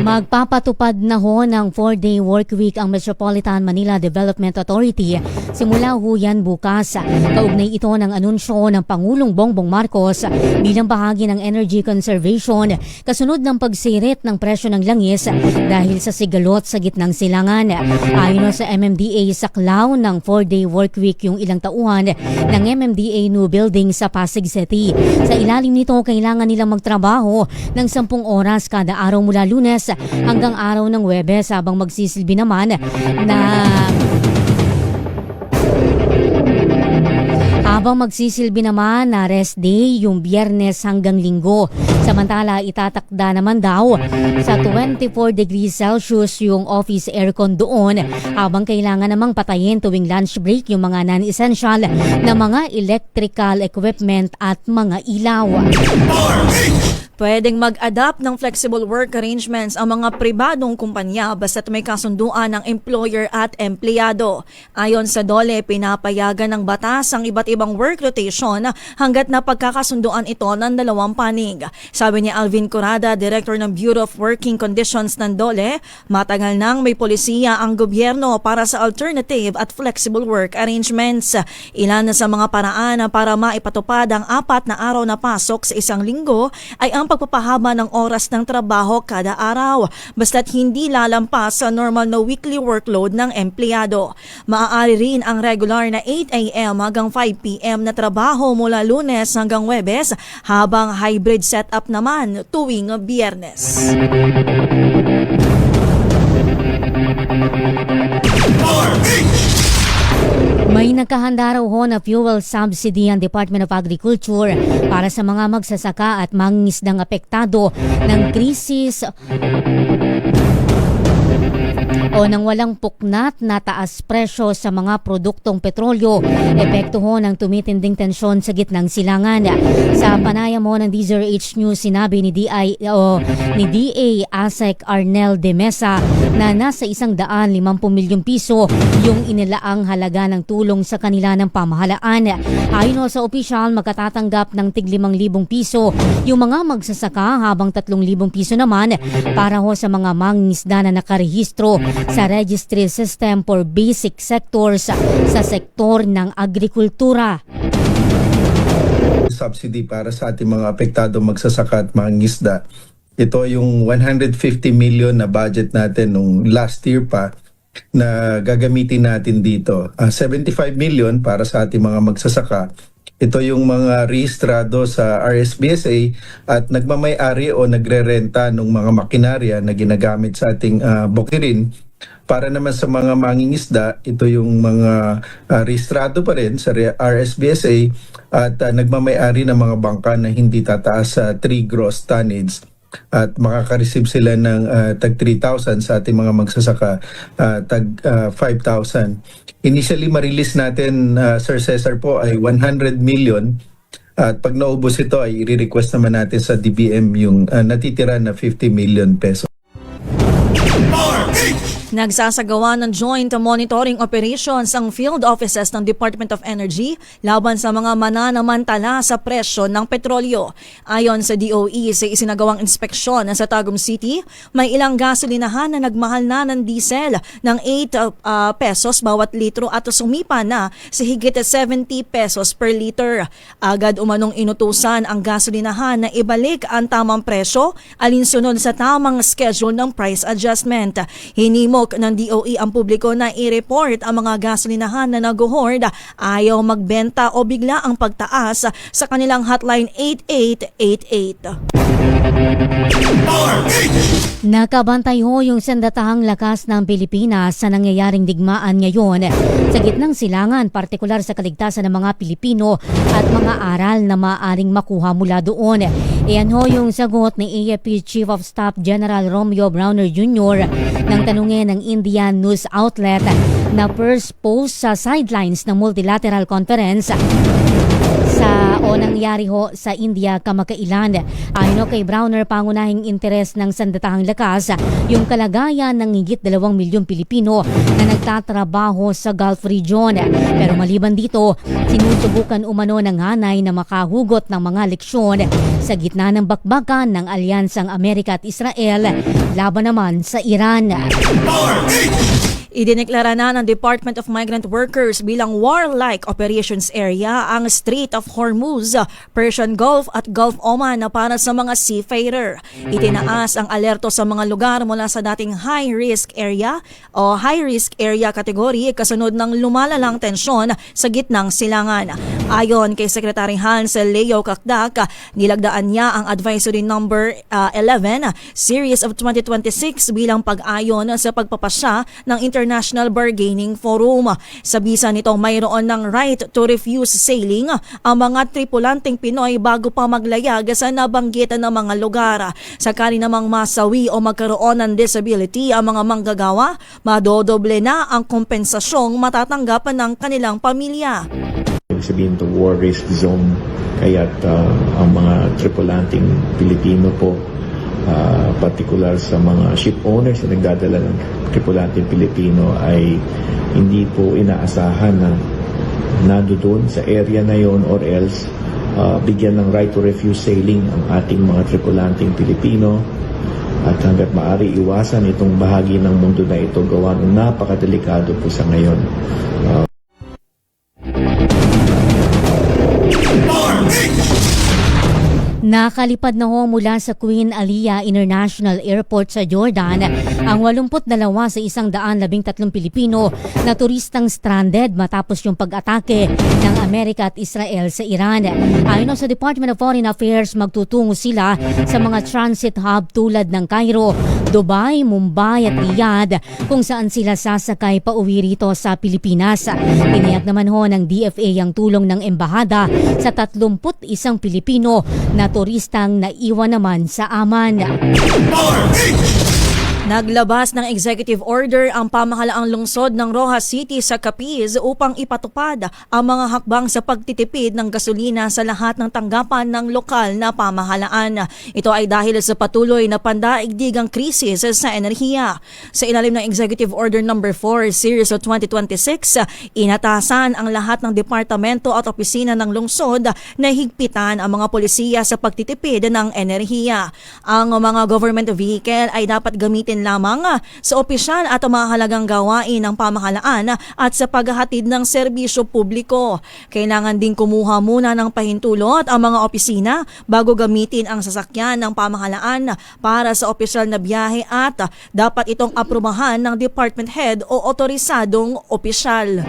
Magpapatupad na ho ng 4-day workweek ang Metropolitan Manila Development Authority. Simula ho yan bukas. Kaugnay ito ng anunsyo ng Pangulong Bongbong Marcos bilang bahagi ng energy conservation kasunod ng pagsirit ng presyo ng langis dahil sa sigalot sa gitnang silangan. Ayon sa MMDA, saklaw ng 4-day workweek yung ilang tauhan ng MMDA New Building sa Pasig City. Sa ilalim nito, kailangan nilang magtrabaho ng 10 oras kada araw mula Lunes hanggang araw ng Huwebes habang magsisilbi naman na rest day yung Biyernes hanggang Linggo. Samantala, itatakda naman daw sa 24 degrees Celsius yung office aircon doon habang kailangan namang patayin tuwing lunch break yung mga non-essential na mga electrical equipment at mga ilaw. Pwedeng mag-adapt ng flexible work arrangements ang mga pribadong kumpanya basta't may kasunduan ng employer at empleyado. Ayon sa DOLE, pinapayagan ng batas ang iba't ibang work rotation hanggat napagkakasunduan ito ng dalawang panig. Sabi ni Alvin Corrada, Director ng Bureau of Working Conditions ng DOLE, matagal nang may polisiya ang gobyerno para sa alternative at flexible work arrangements. Ilan sa mga paraan para maipatupad ang 4 na araw na pasok sa isang linggo ay ang pagpapahaba ng oras ng trabaho kada araw, basta't hindi lalampas sa normal na weekly workload ng empleyado. Maaari rin ang regular na 8 a.m. hanggang 5 p.m. na trabaho mula Lunes hanggang Huwebes, habang hybrid setup naman tuwing Biyernes. May nagkahanda raw ho na fuel subsidy ang Department of Agriculture para sa mga magsasaka at mangingisdang apektado ng krisis o nang walang puknat na taas presyo sa mga produktong petrolyo, epekto ho ng tumitinding tensyon sa gitnang silangan. Sa panayam ho ng DZRH News, sinabi ni DA ASEC Arnel de Mesa na nasa 150 milyong piso yung inilaang halaga ng tulong sa kanila ng pamahalaan. Ayon ho sa opisyal, magkatatanggap ng tig 5,000 piso yung mga magsasaka, habang 3,000 piso naman para ho sa mga mangingisda na nakarehistro sa Registry System for Basic Sectors sa sektor ng agrikultura. Subsidy para sa ating mga apektado magsasaka at mangingisda. Ito yung 150 million na budget natin nung last year pa na gagamitin natin dito. 75 million para sa ating mga magsasaka. Ito yung mga rehistrado sa RSBSA at nagmamay-ari o nagre-renta ng mga makinarya na ginagamit sa ating bukirin. Para naman sa mga mangingisda, ito yung mga rehistrado pa rin sa RSBSA at nagmamay-ari ng mga bangka na hindi tataas sa 3 gross tonnage. At makaka-receive sila ng tag 3,000 sa ating mga magsasaka, tag 5,000. Initially, ma-release natin, Sir Cesar po, ay 100 million At pag naubos ito ay i-request naman natin sa DBM yung natitira na 50 million pesos. Nagsasagawa ng joint monitoring operations ang field offices ng Department of Energy laban sa mga mananamantala sa presyo ng petrolyo. Ayon sa DOE, sa isinagawang inspeksyon sa Tagum City, may ilang gasolinahan na nagmahal na ng diesel ng 8 pesos bawat litro at sumipa na sa higit 70 pesos per liter. Agad umanong inutusan ang gasolinahan na ibalik ang tamang presyo alinsunod sa tamang schedule ng price adjustment. Hinimok ng DOE ang publiko na i-report ang mga gasolinahan na nag-hoard, ayaw magbenta o bigla ang pagtaas sa kanilang hotline 8888. Nakabantay ho yung sandatahang lakas ng Pilipinas sa nangyayaring digmaan ngayon sa gitnang silangan, partikular sa kaligtasan ng mga Pilipino at mga aral na maaaring makuha mula doon. Iyan ho yung sagot ni AFP Chief of Staff General Romeo Browner Jr. nang tanungin ng Indian news outlet na first post sa sidelines ng multilateral conference nangyari ho sa India kamakailan. Ayon kay Browner, pangunahing interes ng sandatahang lakas yung kalagayan ng higit 2 milyong Pilipino na nagtatrabaho sa Gulf region. Pero maliban dito, sinusubukan umano ng hanay na makahugot ng mga leksyon sa gitna ng bakbakan ng alyansang Amerika at Israel laban naman sa Iran. Idineklara na ng Department of Migrant Workers bilang warlike operations area ang Strait of Hormuz, Persian Gulf at Gulf Oman na para sa mga seafarer. Itinaas ang alerto sa mga lugar mula sa dating high-risk area o high-risk area category kasunod ng lumalalang tensyon sa gitnang silangan. Ayon kay Secretary Hans Leo Kakdak, nilagdaan niya ang Advisory Number 11 Series of 2026 bilang pag-ayon sa pagpapasya ng International Bargaining Forum. Sa bisa nito, mayroon ng right to refuse sailing ang mga tripulanteng Pinoy bago pa maglayag sa nabanggitan ng mga lugar. Sakali namang masawi o magkaroon ng disability ang mga manggagawa, madodoble na ang kompensasyong matatanggapan ng kanilang pamilya. Sabihin to war risk zone, kaya't ang mga tripulanting Pilipino po, particular sa mga ship owners na nagdadala ng tripulanting Pilipino ay hindi po inaasahan na nandoon sa area na yon or else bigyan ng right to refuse sailing ang ating mga tripulanting Pilipino at hanggat maaari iwasan itong bahagi ng mundo na ito gawa ng napakadelikado po sa ngayon. Nakalipad na ho mula sa Queen Alia International Airport sa Jordan ang 82 sa 113 Pilipino na turistang stranded matapos yung pag-atake ng Amerika at Israel sa Iran. Ayon sa Department of Foreign Affairs, magtutungo sila sa mga transit hub tulad ng Cairo, Dubai, Mumbai at Riyadh kung saan sila sasakay pauwi rito sa Pilipinas. Tiniyak naman ho ng DFA ang tulong ng embahada sa 31 Pilipino na turistang naiwan naman sa Aman. Naglabas ng executive order ang pamahalaang lungsod ng Rojas City sa Capiz upang ipatupad ang mga hakbang sa pagtitipid ng gasolina sa lahat ng tanggapan ng lokal na pamahalaan. Ito ay dahil sa patuloy na pandaigdigang krisis sa enerhiya. Sa ilalim ng Executive Order No. 4 Series of 2026, inatasan ang lahat ng departamento at opisina ng lungsod na higpitan ang mga polisiya sa pagtitipid ng enerhiya. Ang mga government vehicle ay dapat gamitin lamang sa opisyal at mahalagang gawain ng pamahalaan at sa paghahatid ng serbisyo publiko. Kailangan din kumuha muna ng pahintulot ang mga opisina bago gamitin ang sasakyan ng pamahalaan para sa opisyal na biyahe at dapat itong aprubahan ng department head o otorisadong opisyal.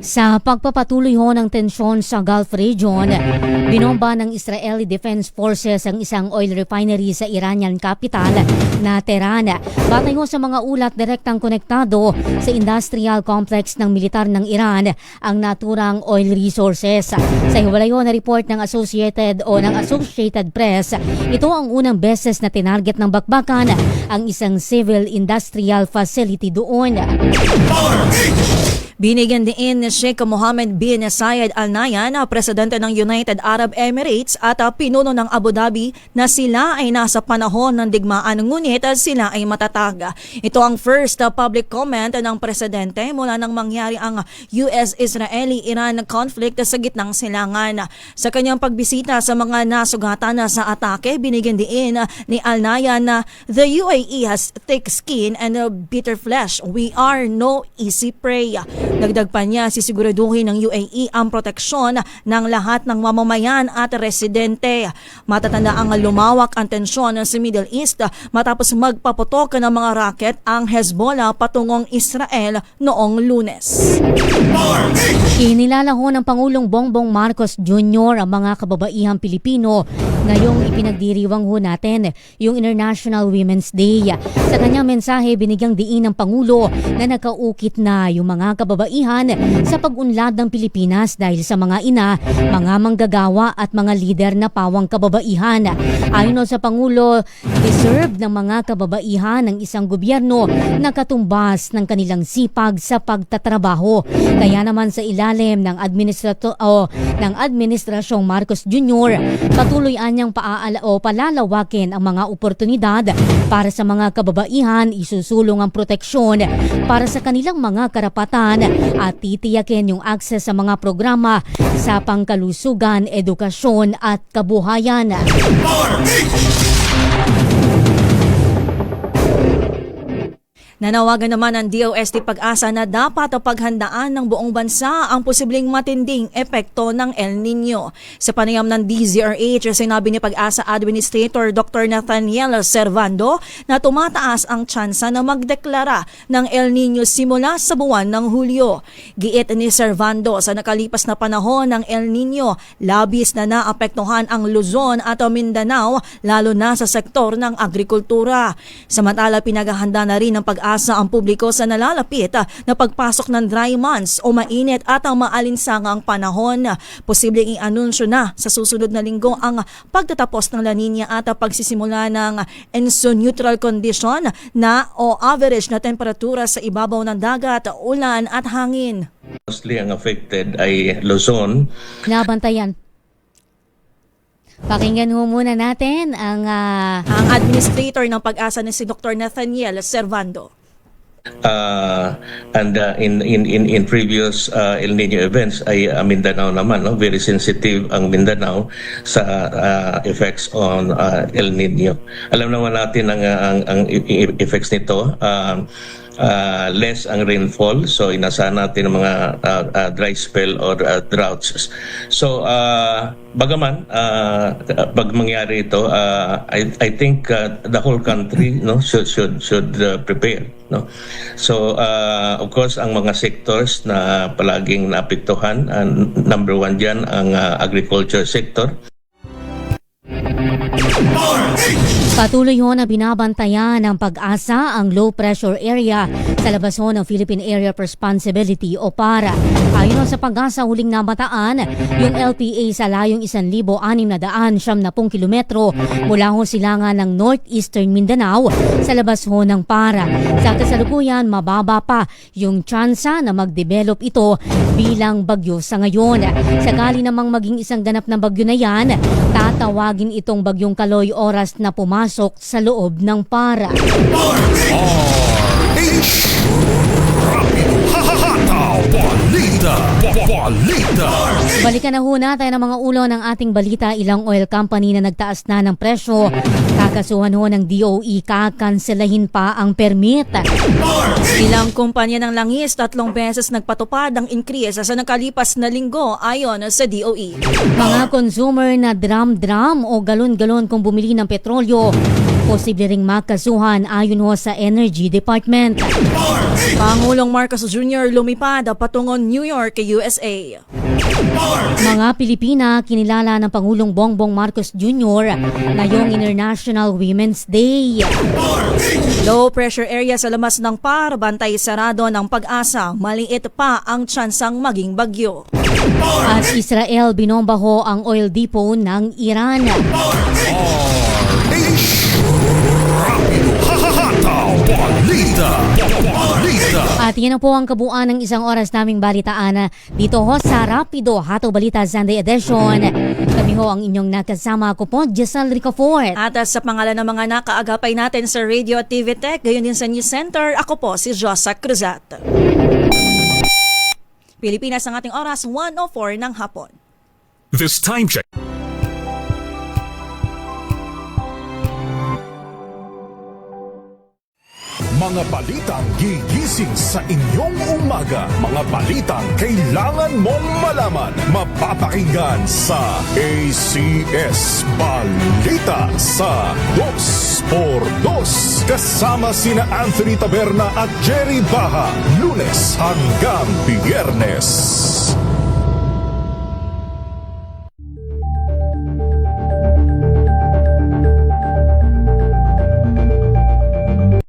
Sa pagpapatuloy ho ng tensyon sa Gulf region, binomba ng Israeli Defense Forces ang isang oil refinery sa Iranian capital na Tehran. Batay ho sa mga ulat, direktang konektado sa industrial complex ng militar ng Iran ang naturang oil resources. Sa hiwalay ho na report ng Associated Press, ito ang unang beses na tinarget ng bakbakan ang isang civil industrial facility doon. Binigyan din ni Sheikh Mohammed bin Zayed Al Nahyan, presidente ng United Arab Emirates at pinuno ng Abu Dhabi, na sila ay nasa panahon ng digmaan ngunit sila ay matatag. Ito ang first public comment ng presidente mula nang mangyari ang US-Israeli-Iran conflict sa gitnang silangan. Sa kanyang pagbisita sa mga nasugatan sa atake, binigyan din ni Al Nahyan na the UAE has thick skin and bitter flesh. We are no easy prey. Dagdag pa niya, sisiguraduhin ng UAE ang proteksyon ng lahat ng mamamayan at residente. Matatanda ang lumawak ang tensyon sa Middle East matapos magpaputok ng mga rocket ang Hezbollah patungong Israel noong Lunes. Inilalaho ng Pangulong Bongbong Marcos Jr. ang mga kababaihang Pilipino ngayong ipinagdiriwang ho natin yung International Women's Day. Sa kanyang mensahe, binigyang diin ng Pangulo na nakaukit na yung mga kababaihan sa pag-unlad ng Pilipinas dahil sa mga ina, mga manggagawa at mga lider na pawang kababaihan. Ayon sa Pangulo, deserve ng mga kababaihan ng isang gobyerno na katumbas ng kanilang sipag sa pagtatrabaho. Kaya naman sa ilalim ng Administrasyong Marcos Jr., patuloy niyang palalawakin ang mga oportunidad para sa mga kababaihan, isusulong ang proteksyon para sa kanilang mga karapatan at titiyakin yung akses sa mga programa sa pangkalusugan, edukasyon at kabuhayan. Nanawagan naman ng DOST Pag-asa na dapat paghandaan ng buong bansa ang posibleng matinding epekto ng El Nino. Sa panayam ng DZRH, sinabi ni Pag-asa Administrator Dr. Nathaniel Servando na tumataas ang tsansa na magdeklara ng El Nino simula sa buwan ng Hulyo. Giit ni Servando, sa nakalipas na panahon ng El Nino, labis na naapektuhan ang Luzon at Mindanao, lalo na sa sektor ng agrikultura. Samantala, pinaghahanda na rin ng Pag-asa ang publiko sa nalalapit na pagpasok ng dry months o mainit at ang maalinsangang panahon. Posibleng i-anunsyo na sa susunod na linggo ang pagtatapos ng La Nina at pagsisimula ng ENSO-neutral condition na o average na temperatura sa ibabaw ng dagat, ulan at hangin. Mostly ang affected ay Luzon. Nabantayan. Pakinggan ho muna natin ang administrator ng Pag-asa na si Dr. Nathaniel Servando. In previous El Nino events ay Mindanao naman, no? Very sensitive ang Mindanao sa effects on El Nino. Alam naman natin ang effects nito. Less ang rainfall, so inasahan natin ang mga dry spell or droughts. So bagaman pag mangyari ito, I think the whole country, no, should prepare, no. So of course ang mga sectors na palaging naapektuhan, number one diyan ang agriculture sector. Patuloy ho na binabantayan ng Pag-asa ang low pressure area sa labas ho ng Philippine Area of Responsibility o PARA. Ayon sa Pag-asa, huling namataan yung LPA sa layong 1,670 kilometro mula ho silangan ng northeastern Mindanao sa labas ho ng PARA. Sa kasalukuyan, mababa pa yung tsansa na mag-develop ito bilang bagyo sa ngayon. Sakali namang maging isang ganap na bagyo na yan, tatawagin itong bagyong Kaloy oras na pumasok sa loob ng PARA. Balikan na ho natin ang mga ulo ng ating balita. Ilang oil company na nagtaas na ng presyo. Kakasuhan ho ng DOE, kakanselahin pa ang permit. Ilang kumpanya ng langis 3 beses nagpatupad ng increase sa nakalipas na linggo ayon sa DOE. Mga consumer na drum-drum o galon-galon kung bumili ng petrolyo, posible ring makasuhan ayon ho sa Energy Department. Pangulong Marcos Jr. lumipad patungon New York, USA. Mga Pilipina, kinilala ng Pangulong Bongbong Marcos Jr. ngayong International Women's Day. Low pressure area sa lamas ng PAR, bantay sarado ng Pag-asa, maliit pa ang tsansang maging bagyo. At Israel, binomba ho ang oil depot ng Iran. At yan na po ang kabuuan ng isang oras naming balitaan dito ho sa Rapido Hato Balita Sunday Edition. Kami ho ang inyong nakasama. Ako po, Giselle Ricafort. At sa pangalan ng mga nakaagapay natin sa Radio at TV Tech, gayon din sa News Center, ako po si Josa Cruzat. Pilipinas ang ating oras, 1:04 ng hapon. This time check. Mga balitang gigising sa inyong umaga. Mga balitang kailangan mong malaman. Mapapakinggan sa ACS Balita sa 2x2. Kasama sina Anthony Taberna at Jerry Baha. Lunes hanggang Biyernes.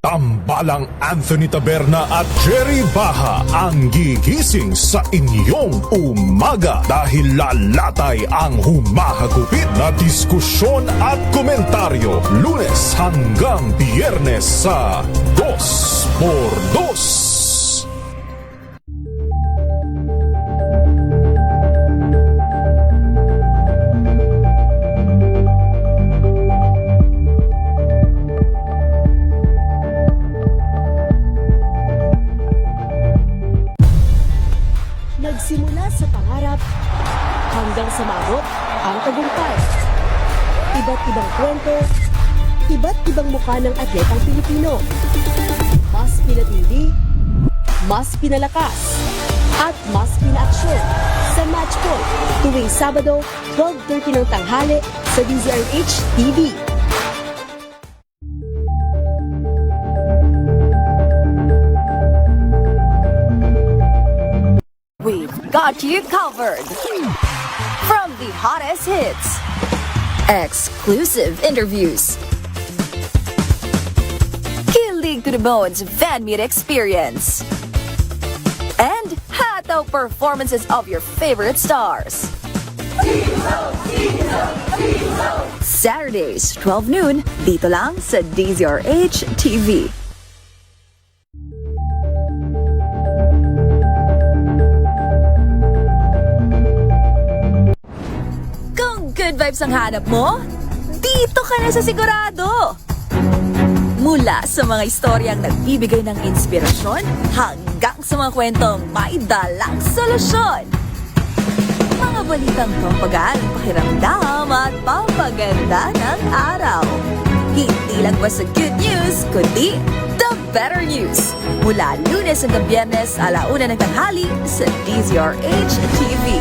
Tambalang Anthony Taberna at Jerry Baha ang gigising sa inyong umaga dahil lalatay ang humahagupit na diskusyon at komentaryo Lunes hanggang Biyernes sa 2x2. Nagsimula sa pangarap hanggang sa maabot ang tagumpay. Iba't ibang kwento, iba't ibang mukha ng atletang Pilipino. Mas pinatindi, mas pinalakas, at mas pinaaksyon sa Match Point tuwing Sabado, 12:30 ng tanghali sa DZRH TV. We've got you covered. From the hottest hits, exclusive interviews, kilig to the bones fan meet experience, and hataw performances of your favorite stars. Saturdays, 12 noon, dito lang sa DZRH TV. Good vibes ang hanap mo? Dito ka na sa Sigurado! Mula sa mga istoryang nagbibigay ng inspirasyon hanggang sa mga kwentong may dalang solusyon. Mga balitang pampagaan, pakiramdam at pampaganda ng araw. Hindi lang ba sa good news, kundi the better news. Mula Lunes hanggang Biyernes, 1:00 ng tanghali sa DZRH TV.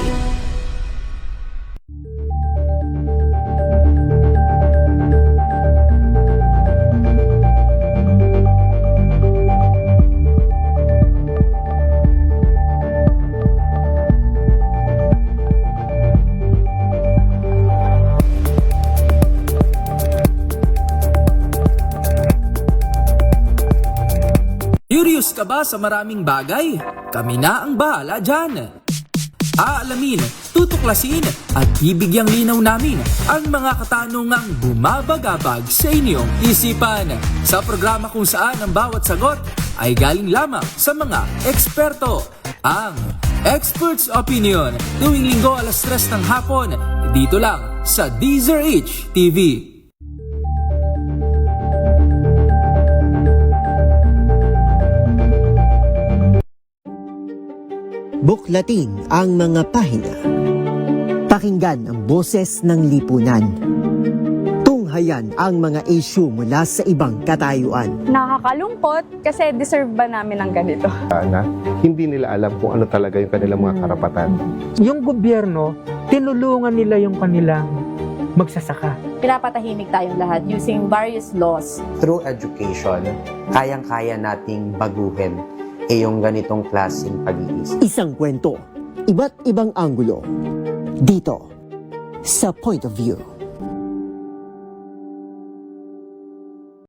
Curious ka ba sa maraming bagay? Kami na ang bahala dyan. Aalamin, tutuklasin at bibigyang linaw namin ang mga katanungang bumabagabag sa inyong isipan. Sa programa kung saan ang bawat sagot ay galing lamang sa mga eksperto. Ang Expert's Opinion tuwing Linggo 3:00 ng hapon dito lang sa DZRH TV. Buklatin ang mga pahina. Pakinggan ang boses ng lipunan. Tunghayan ang mga issue mula sa ibang katayuan. Nakakalungkot kasi deserve ba namin ng ganito? Na hindi nila alam kung ano talaga yung kanilang mga karapatan. Yung gobyerno, tinulungan nila yung kanilang magsasaka. Pinapatahimik tayong lahat using various laws. Through education, kayang-kaya nating baguhin yung ganitong klaseng pag-iisip. Isang kwento, iba't ibang anggulo. Dito, sa Point of View.